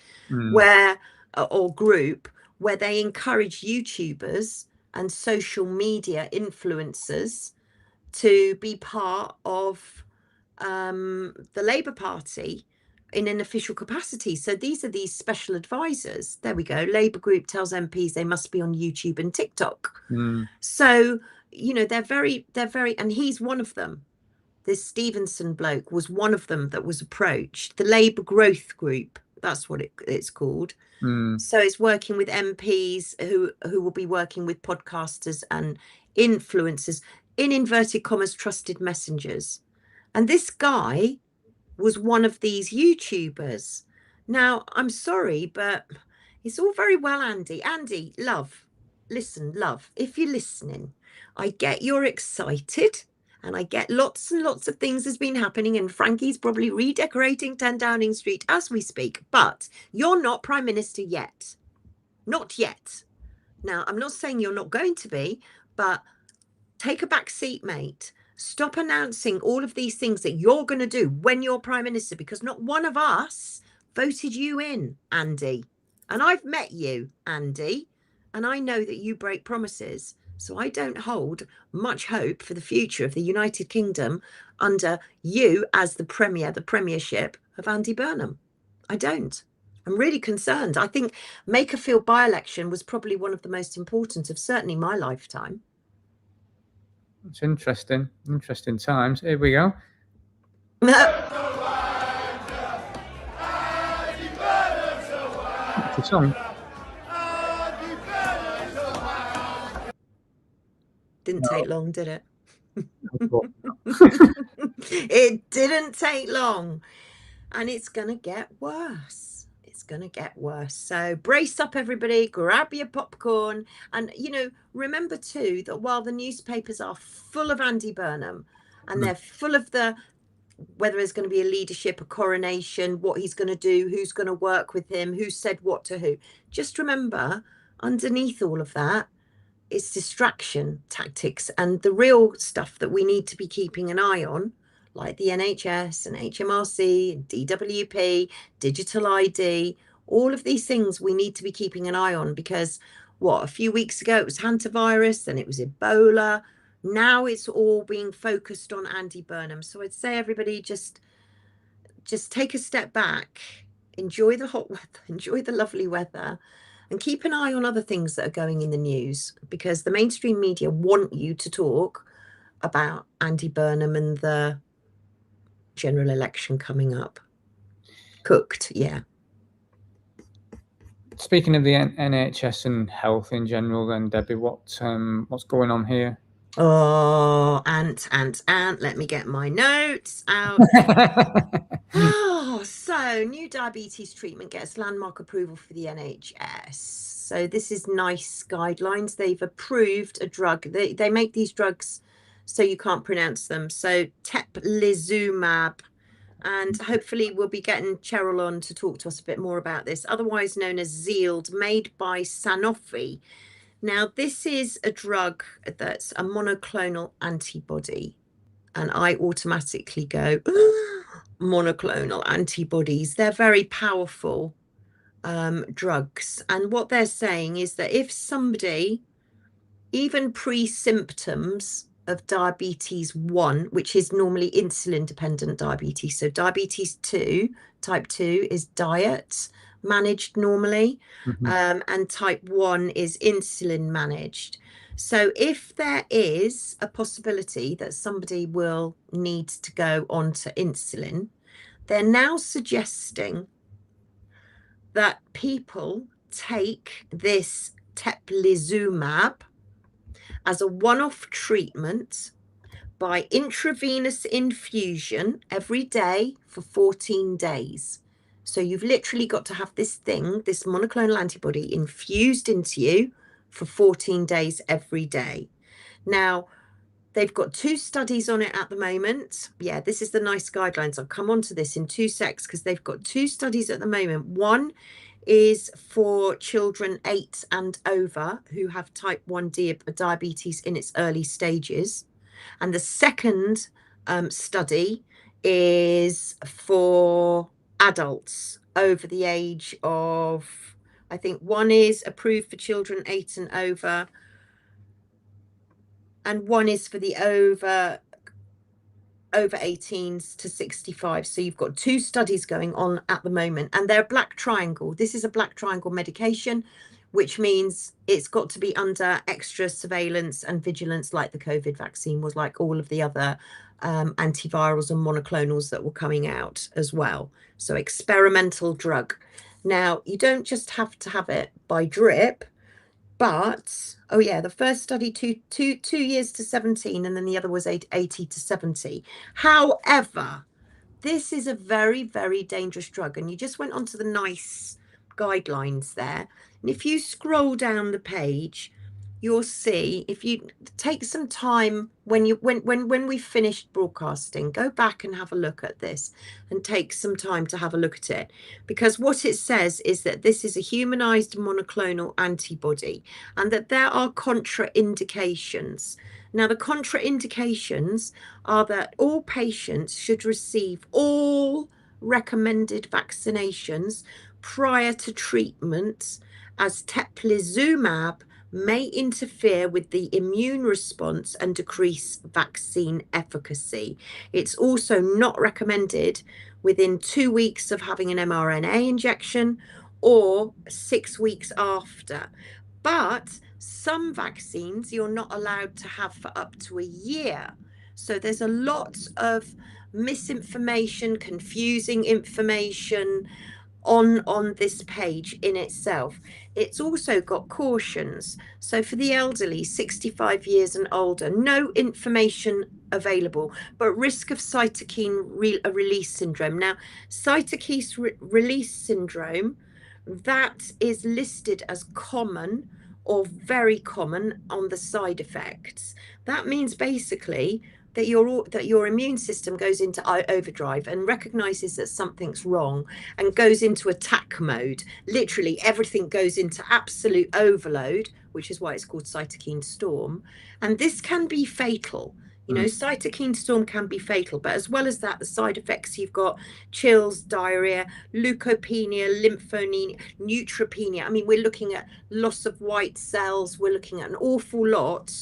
or group, where they encourage YouTubers and social media influencers to be part of the Labour Party in an official capacity. So these are these special advisors. There we go. Labour group tells MPs they must be on YouTube and TikTok. So, they're very, and he's one of them. This Stevenson bloke was one of them that was approached. The Labour Growth Group, that's what it's called. So it's working with MPs who will be working with podcasters and influencers, in inverted commas, trusted messengers. And this guy was one of these YouTubers. Now, I'm sorry, but it's all very well, Andy. Andy, love, if you're listening, I get you're excited And I get lots and lots of things has been happening, and Frankie's probably redecorating 10 Downing Street as we speak. But you're not Prime Minister yet. Not yet. Now, I'm not saying you're not going to be, but take a back seat, mate. Stop announcing all of these things that you're going to do when you're Prime Minister, because not one of us voted you in, Andy. And I've met you, Andy, and I know that you break promises. So I don't hold much hope for the future of the United Kingdom under you as the premiership of Andy Burnham. I don't. I'm really concerned. I think Makerfield by-election was probably one of the most important of certainly my lifetime. It's interesting. Interesting times. Here we go. It's a song. Didn't take long, did it? It didn't take long. And it's going to get worse. It's going to get worse. So brace up, everybody. Grab your popcorn. And, you know, remember, too, that while the newspapers are full of Andy Burnham and they're full of whether there's going to be a leadership, a coronation, what he's going to do, who's going to work with him, who said what to who. Just remember, underneath all of that, it's distraction tactics, and the real stuff that we need to be keeping an eye on, like the NHS and HMRC and DWP, digital ID, all of these things we need to be keeping an eye on, because a few weeks ago it was hantavirus, then it was Ebola. Now it's all being focused on Andy Burnham. So I'd say everybody just take a step back, enjoy the hot weather, enjoy the lovely weather, and keep an eye on other things that are going in the news, because the mainstream media want you to talk about Andy Burnham and the general election coming up. Cooked, yeah. Speaking of the NHS and health in general, then, Debbie, what's going on here? Oh, Ant, let me get my notes out. So new diabetes treatment gets landmark approval for the NHS. So this is NICE guidelines. They've approved a drug. They make these drugs so you can't pronounce them. So teplizumab, and hopefully we'll be getting Cheryl on to talk to us a bit more about this, otherwise known as Zealand, made by Sanofi. Now, this is a drug that's a monoclonal antibody, and I automatically go, monoclonal antibodies. They're very powerful drugs. And what they're saying is that if somebody, even pre-symptoms of diabetes 1, which is normally insulin-dependent diabetes, so diabetes 2, type 2 is diet managed normally, and type 1 is insulin managed. So if there is a possibility that somebody will need to go onto insulin, they're now suggesting that people take this teplizumab as a one-off treatment by intravenous infusion every day for 14 days. So you've literally got to have this thing, this monoclonal antibody, infused into you for 14 days every day. Now, they've got 2 studies on it at the moment. Yeah, this is the NICE guidelines. I'll come on to this in 2 secs, because they've got 2 studies at the moment. One is for children 8 and over who have type 1 diabetes in its early stages. And the second study is for adults over the age of, I think one is approved for children 8 and over, and one is for the over 18s to 65. So you've got 2 studies going on at the moment, and they're black triangle. This is a black triangle medication, which means it's got to be under extra surveillance and vigilance, like the COVID vaccine was, like all of the other antivirals and monoclonals that were coming out as well. So experimental drug. Now, you don't just have to have it by drip, but, oh yeah, the first study, 2 years to 17, and then the other was 80 to 70. However, this is a very, very dangerous drug. And you just went onto the NICE guidelines there. And if you scroll down the page, you'll see, if you take some time when we've finished broadcasting, go back and have a look at this and take some time to have a look at it, because what it says is that this is a humanized monoclonal antibody and that there are contraindications. Now, the contraindications are that all patients should receive all recommended vaccinations prior to treatment, as teplizumab may interfere with the immune response and decrease vaccine efficacy. It's also not recommended within 2 weeks of having an mRNA injection or 6 weeks after. But some vaccines you're not allowed to have for up to a year. So there's a lot of misinformation, confusing information on this page in itself. It's also got cautions. So for the elderly, 65 years and older, no information available, but risk of cytokine release syndrome. Now, cytokine release syndrome, that is listed as common or very common on the side effects. That means basically that your immune system goes into overdrive and recognizes that something's wrong and goes into attack mode. Literally everything goes into absolute overload, which is why it's called cytokine storm. And this can be fatal. You know, cytokine storm can be fatal, but as well as that, the side effects, you've got chills, diarrhea, leukopenia, lymphopenia, neutropenia. I mean, we're looking at loss of white cells. We're looking at an awful lot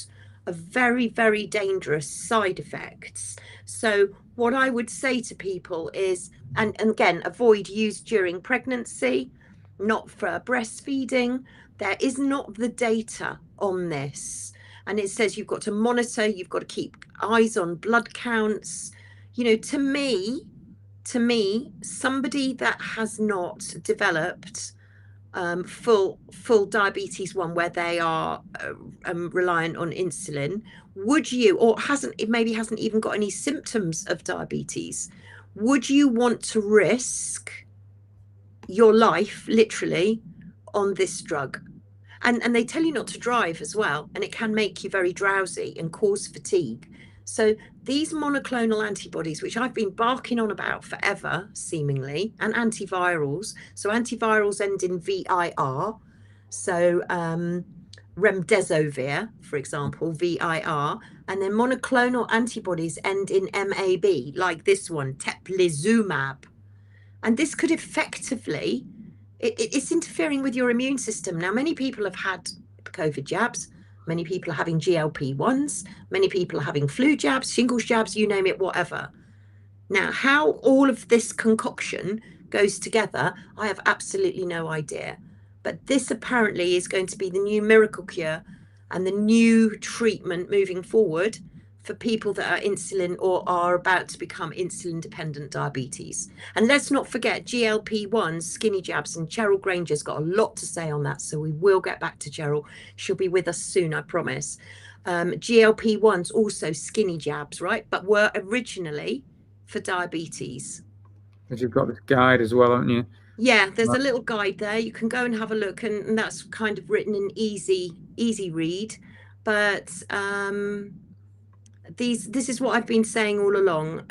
of very, very dangerous side effects. So what I would say to people is, and again, avoid use during pregnancy, not for breastfeeding. There is not the data on this. And it says you've got to monitor, you've got to keep eyes on blood counts. You know, to me, somebody that has not developed full diabetes 1, where they are reliant on insulin, would you, or maybe hasn't even got any symptoms of diabetes, would you want to risk your life literally on this drug? And they tell you not to drive as well, and it can make you very drowsy and cause fatigue. So these monoclonal antibodies, which I've been barking on about forever, seemingly, and antivirals. So antivirals end in VIR. So remdesivir, for example, VIR. And then monoclonal antibodies end in MAB, like this one, teplizumab. And this could effectively, it's interfering with your immune system. Now, many people have had COVID jabs. Many people are having GLP-1s. Many people are having flu jabs, shingles jabs, you name it, whatever. Now, how all of this concoction goes together, I have absolutely no idea. But this apparently is going to be the new miracle cure and the new treatment moving forward for people that are insulin or are about to become insulin dependent diabetes. And let's not forget GLP-1s, skinny jabs, and Cheryl Granger's got a lot to say on that. So we will get back to Cheryl. She'll be with us soon, I promise. GLP-1s also skinny jabs, right? But were originally for diabetes. Because you've got this guide as well, haven't you? Yeah, there's a little guide there. You can go and have a look, and that's kind of written in easy read. But this is what I've been saying all along.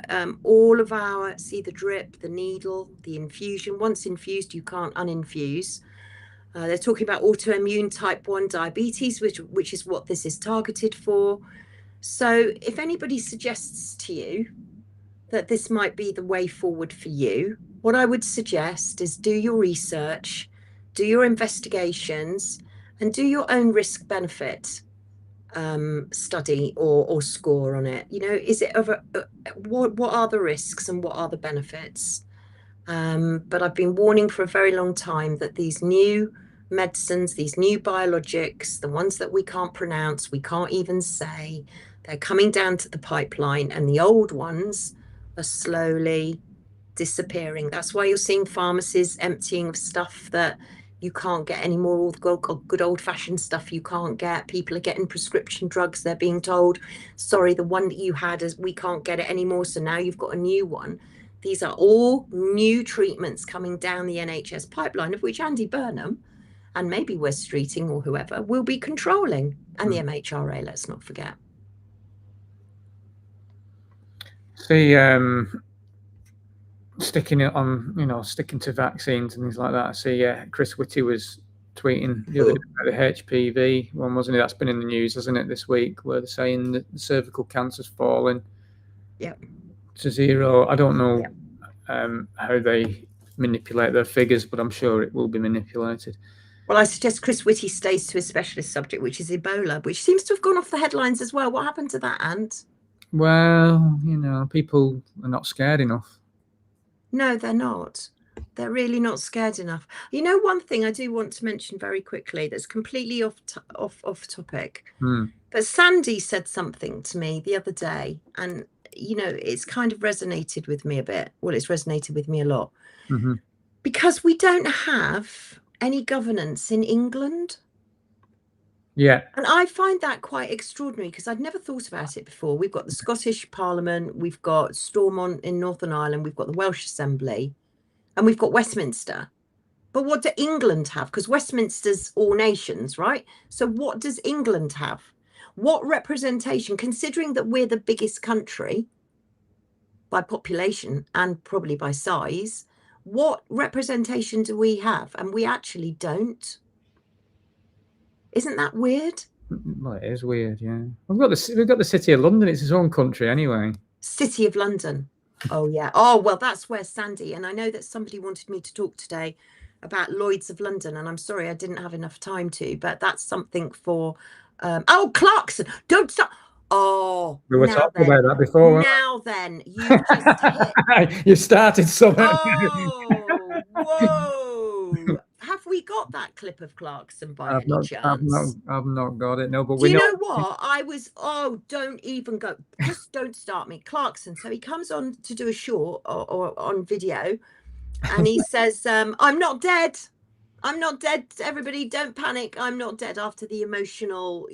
All of our, see the drip, the needle, the infusion. Once infused, you can't uninfuse. They're talking about autoimmune type 1 diabetes, which is what this is targeted for. So if anybody suggests to you that this might be the way forward for you, what I would suggest is do your research, do your investigations, and do your own risk benefit study or score on it. You know, is it over what are the risks and what are the benefits? But I've been warning for a very long time that these new medicines, these new biologics, the ones that we can't pronounce, we can't even say, they're coming down to the pipeline, and the old ones are slowly disappearing. That's why you're seeing pharmacies emptying of stuff that you can't get anymore, all the good old-fashioned stuff you can't get. People are getting prescription drugs. They're being told, sorry, the one that you had, we can't get it anymore, so now you've got a new one. These are all new treatments coming down the NHS pipeline, of which Andy Burnham and maybe Wes Streeting or whoever will be controlling. And the MHRA, let's not forget. See, sticking it on, sticking to vaccines and things like that. I see, Chris Whitty was tweeting the other day about the HPV one, wasn't it? That's been in the news, hasn't it, this week, where they're saying that the cervical cancer's fallen to 0. I don't know how they manipulate their figures, but I'm sure it will be manipulated. Well, I suggest Chris Whitty stays to a specialist subject, which is Ebola, which seems to have gone off the headlines as well. What happened to that, Ant? Well, people are not scared enough. No, they're not. They're really not scared enough. One thing I do want to mention very quickly that's completely off topic. But Sandi said something to me the other day, and it's kind of resonated with me a bit. Well, it's resonated with me a lot. Because we don't have any governance in England. Yeah. And I find that quite extraordinary because I'd never thought about it before. We've got the Scottish Parliament, we've got Stormont in Northern Ireland, we've got the Welsh Assembly, and we've got Westminster. But what do England have? Because Westminster's all nations, right? So what does England have? What representation, considering that we're the biggest country by population and probably by size, what representation do we have? And we actually don't. Isn't that weird? Well, it is weird, yeah. We've got the City of London. It's its own country anyway. City of London. Oh, yeah. Oh, well, that's where Sandi, and I know that somebody wanted me to talk today about Lloyd's of London, and I'm sorry I didn't have enough time to, but that's something for... Clarkson. Don't stop. Oh, we were talking about that before. Now then, you just hit. You started something. Oh, whoa. Have we got that clip of Clarkson by any chance? I've not got it. No, but Do you know what? Don't even go. Just don't start me. Clarkson. So he comes on to do a short or on video, and he says, I'm not dead. I'm not dead. Everybody, don't panic. I'm not dead after the emotional,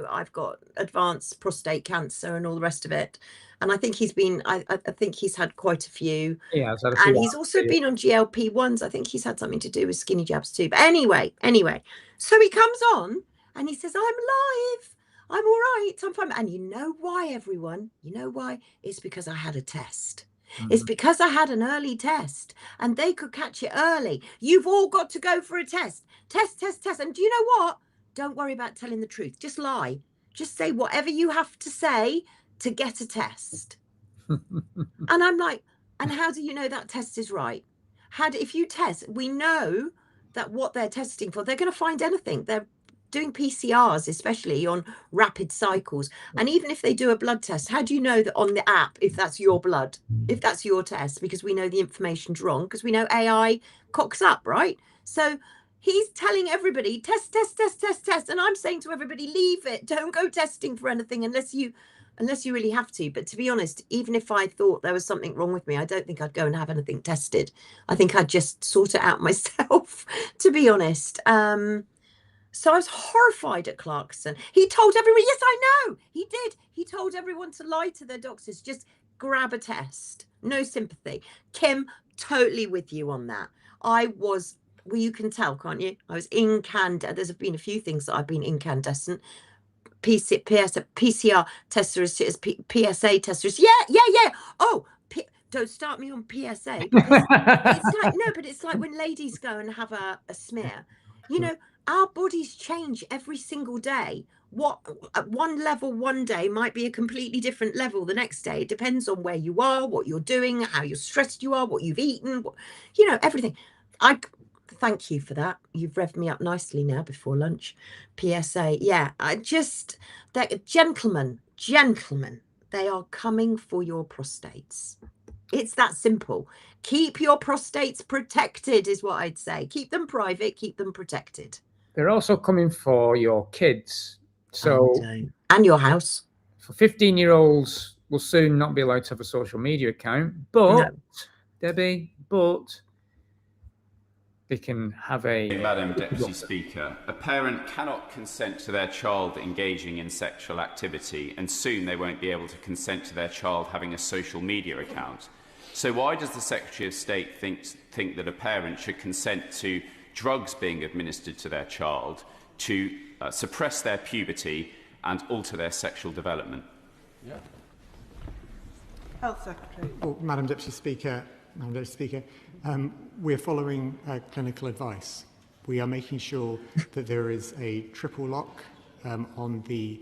I've got advanced prostate cancer and all the rest of it. And I think he's been, I think he's had quite a few. Yeah, and he's also been on GLP-1s. I think he's had something to do with skinny jabs too. But anyway. So he comes on and he says, I'm alive. I'm all right. I'm fine. And you know why, everyone? You know why? It's because I had a test. It's because I had an early test and they could catch it early. You've all got to go for a test. Test. And do you know what? Don't worry about telling the truth. Just lie. Just say whatever you have to say to get a test. And I'm like, and how do you know that test is right? If you test, we know that what they're testing for, they're going to find anything. They're doing PCRs, especially on rapid cycles. And even if they do a blood test, how do you know that on the app, if that's your blood, if that's your test? Because we know the information's wrong, because we know AI cocks up, right? So he's telling everybody, test. And I'm saying to everybody, leave it. Don't go testing for anything unless you really have to. But to be honest, even if I thought there was something wrong with me, I don't think I'd go and have anything tested. I think I'd just sort it out myself, to be honest. So I was horrified at Clarkson. He told everyone, yes, I know, he did. He told everyone to lie to their doctors, just grab a test. No sympathy. Kim, totally with you on that. Well, you can tell, can't you? I was incandescent. There's been a few things that I've been incandescent. PCR testers, PSA testers. Yeah. Oh, don't start me on PSA. Because it's like when ladies go and have a smear. Our bodies change every single day. What at one level one day might be a completely different level the next day. It depends on where you are, what you're doing, how you're stressed you are, what you've eaten, everything. I thank you for that. You've revved me up nicely now before lunch. PSA. Yeah, gentlemen, they are coming for your prostates. It's that simple. Keep your prostates protected is what I'd say. Keep them private, keep them protected. They're also coming for your kids. And your house. For 15-year-olds will soon not be allowed to have a social media account. But, Debbie, they can have a... Madam Deputy Speaker, a parent cannot consent to their child engaging in sexual activity, and soon they won't be able to consent to their child having a social media account. So why does the Secretary of State think that a parent should consent to drugs being administered to their child, to suppress their puberty and alter their sexual development? Yeah. Health Secretary. Well, Madam Deputy Speaker, we're following clinical advice. We are making sure that there is a triple lock on the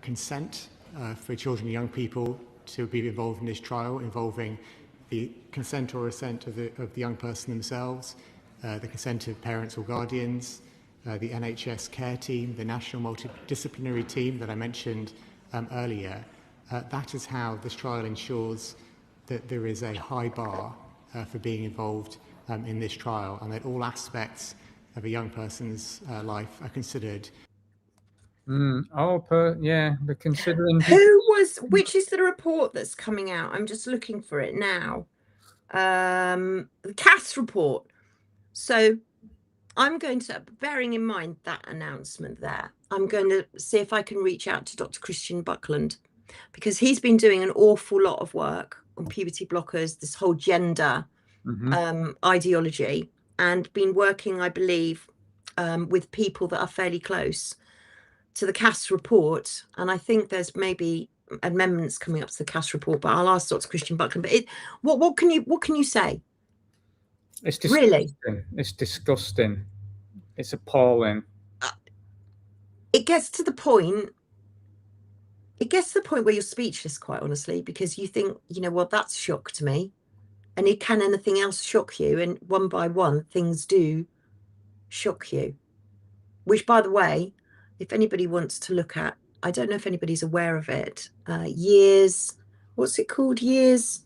consent for children and young people to be involved in this trial, involving the consent or assent of the young person themselves, the consent of parents or guardians, the NHS care team, the national multidisciplinary team that I mentioned earlier. That is how this trial ensures that there is a high bar for being involved in this trial, and that all aspects of a young person's life are considered. They're considering. Which is the report that's coming out? I'm just looking for it now. The CAS report. So I'm going to, bearing in mind that announcement there, I'm going to see if I can reach out to Dr. Christian Buckland, because he's been doing an awful lot of work on puberty blockers, this whole gender ideology, and been working, I believe, with people that are fairly close to the CAS report. And I think there's maybe amendments coming up to the CAS report, but I'll ask Dr. Christian Buckland. But what can you say? It's disgusting. Really, it's disgusting. It's appalling. It gets to the point. It gets to the point where you're speechless, quite honestly, because you think, well, that's shocked me. And can anything else shock you? And one by one, things do shock you. Which, by the way, if anybody wants to look at, I don't know if anybody's aware of it. What's it called? Years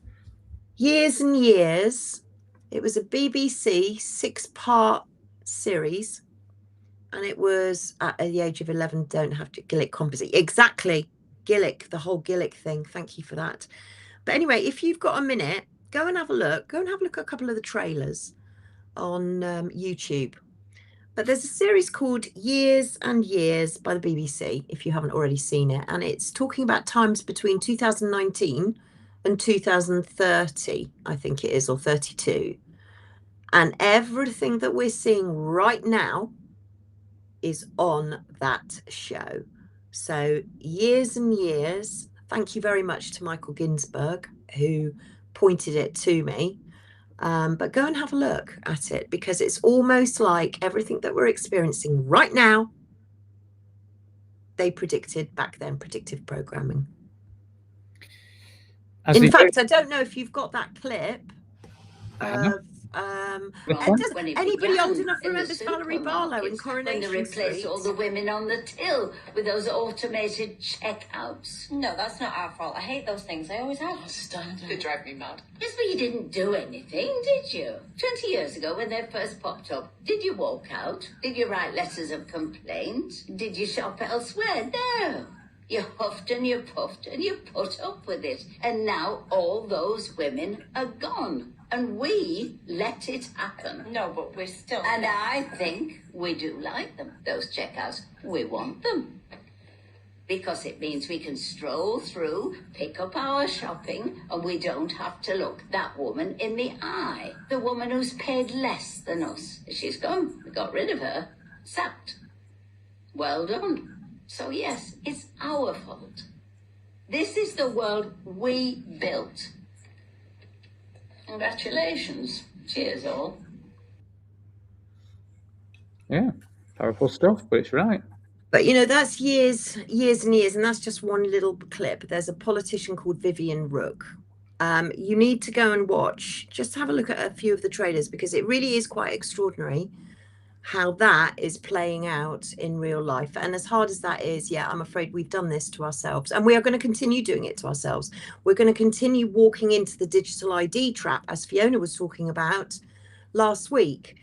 and Years. It was a BBC 6-part series, and it was at the age of 11. Don't have to Gillick composite. Exactly, Gillick, the whole Gillick thing. Thank you for that. But anyway, if you've got a minute, go and have a look. Go and have a look at a couple of the trailers on YouTube. But there's a series called Years and Years by the BBC, if you haven't already seen it. And it's talking about times between 2019 and 2030, I think it is, or 32. And everything that we're seeing right now is on that show. So Years and Years. Thank you very much to Michael Ginsberg, who pointed it to me. But go and have a look at it, because it's almost like everything that we're experiencing right now, they predicted back then, predictive programming. In fact, I don't know if you've got that clip of does anybody old enough remembers Valerie Barlow in Coronation When they replace Street? all the women on the till with those automated checkouts. No, that's not our fault. I hate those things. I always have. They drive me mad. Yes, but you didn't do anything, did you? 20 years ago, when they first popped up, did you walk out? Did you write letters of complaint? Did you shop elsewhere? No. You huffed and you puffed and you put up with it. And now all those women are gone. And we let it happen. No, but we're still... And I think we do like them, those checkouts. We want them. Because it means we can stroll through, pick up our shopping, and we don't have to look that woman in the eye. The woman who's paid less than us. She's gone. We got rid of her. Sacked. Well done. So yes, it's our fault. This is the world we built. Congratulations. Cheers, all. Yeah, powerful stuff, but it's right. But, that's years and years, and that's just one little clip. There's a politician called Vivian Rook. You need to go and watch, just have a look at a few of the trailers, because it really is quite extraordinary how that is playing out in real life. And as hard as that is, yeah, I'm afraid we've done this to ourselves, and we are going to continue doing it to ourselves. We're going to continue walking into the digital ID trap, as Fiona was talking about last week.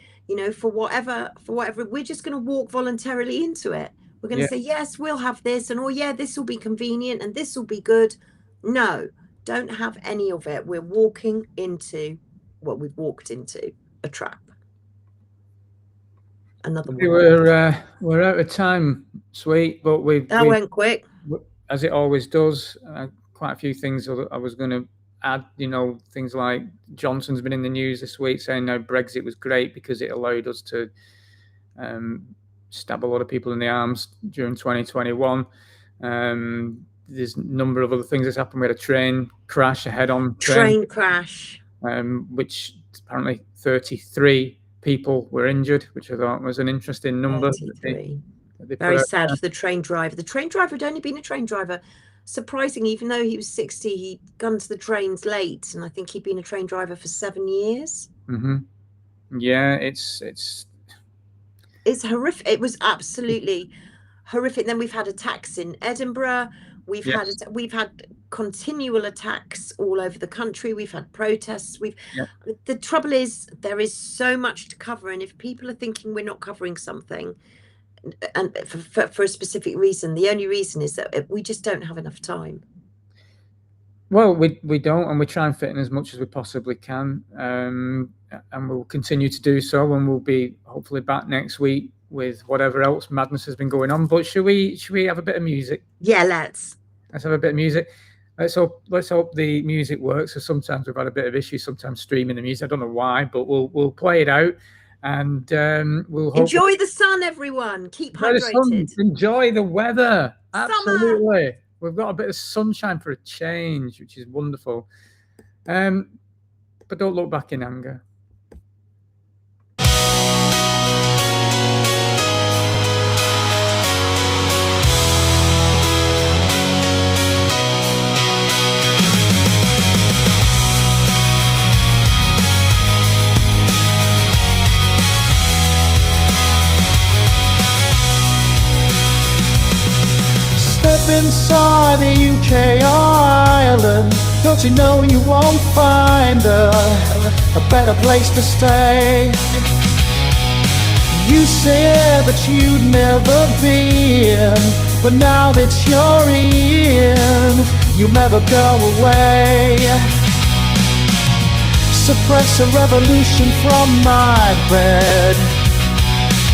For whatever, we're just going to walk voluntarily into it. We're going to say, yes, we'll have this, and this will be convenient and this will be good. No, don't have any of it. We're walking into what we've walked into, a trap. Another one. We're out of time, sweet, but we went quick, as it always does. Quite a few things I was going to add. Things like Johnson's been in the news this week saying no, Brexit was great because it allowed us to stab a lot of people in the arms during 2021. There's a number of other things that's happened. We had a train crash, a head-on train crash, which apparently 33 people were injured, which I thought was an interesting number. 33. Very sad for the train driver. The train driver had only been a train driver. Surprising, even though he was 60, he'd gone to the trains late, and I think he'd been a train driver for 7 years. Yeah, it's horrific. It was absolutely horrific. Then we've had attacks in Edinburgh. We've had continual attacks all over the country. We've had protests. The trouble is, there is so much to cover, and if people are thinking we're not covering something, and for a specific reason, the only reason is that we just don't have enough time. Well, we don't, and we try and fit in as much as we possibly can, and we'll continue to do so, and we'll be hopefully back next week with whatever else madness has been going on. But should we have a bit of music? Yeah, let's have a bit of music. Let's hope the music works. So sometimes we've had a bit of issues, sometimes streaming the music. I don't know why, but we'll play it out, and we'll enjoy the sun, everyone. Keep hydrated. Enjoy the weather. Absolutely. Summer. We've got a bit of sunshine for a change, which is wonderful. But don't look back in anger. Inside the UK or Ireland, don't you know you won't find a better place to stay? You said that you'd never been, but now that you're in, you'll never go away. Suppress a revolution from my bed,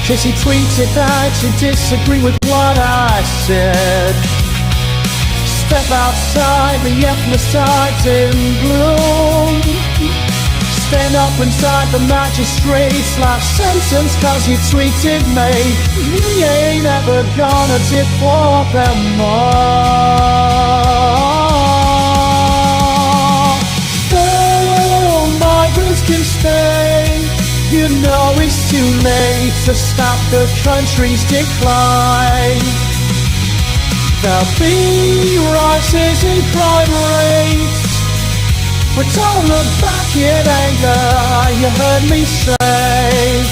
'cause you tweeted that you disagree with what I said. Step outside the ethnicides in bloom. Stand up inside the magistrate's last sentence, 'cause you tweeted me. We ain't ever gonna deport them all. Oh, migrants can stay. You know it's too late to stop the country's decline. There'll be rises in crime rates, but don't look back in anger, you heard me say.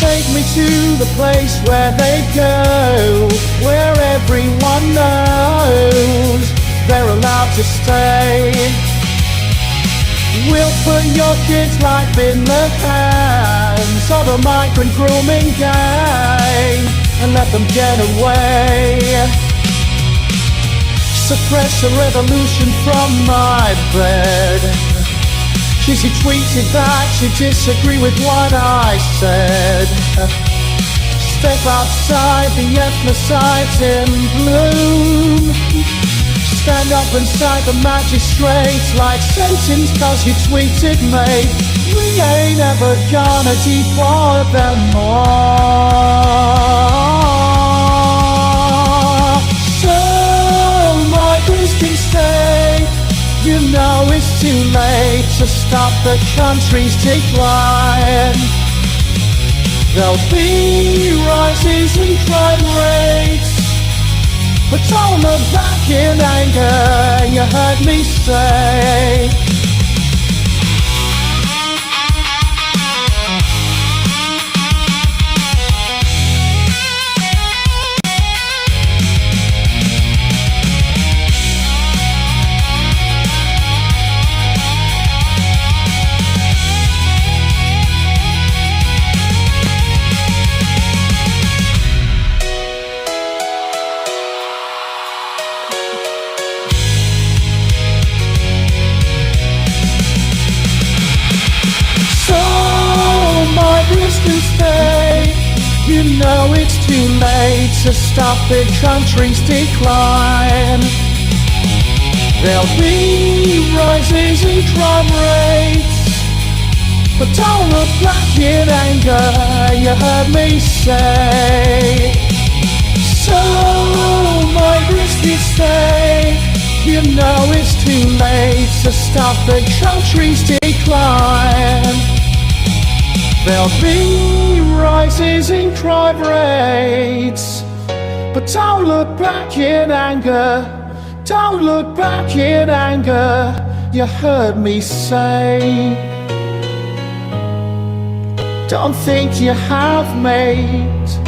Take me to the place where they go, where everyone knows they're allowed to stay. We'll put your kids' life in the hands of a migrant grooming gang and let them get away. Suppress a revolution from my bed, 'cause you tweeted that you disagree with what I said. Step outside the ethnicides in bloom. Stand up inside the magistrate's life sentence, 'cause you tweeted me. We ain't ever gonna deport them all. So migrants can stay. You know it's too late to stop the country's decline. There'll be rises in crime rates, but don't look back in anger, you heard me say. too late to stop the country's decline. There'll be rises in crime rates, but don't look back in anger, you heard me say. So migrants did stay, you know it's too late to stop the country's decline. There'll be rises in crime rates, but don't look back in anger, don't look back in anger, you heard me say. Don't think you have, mate.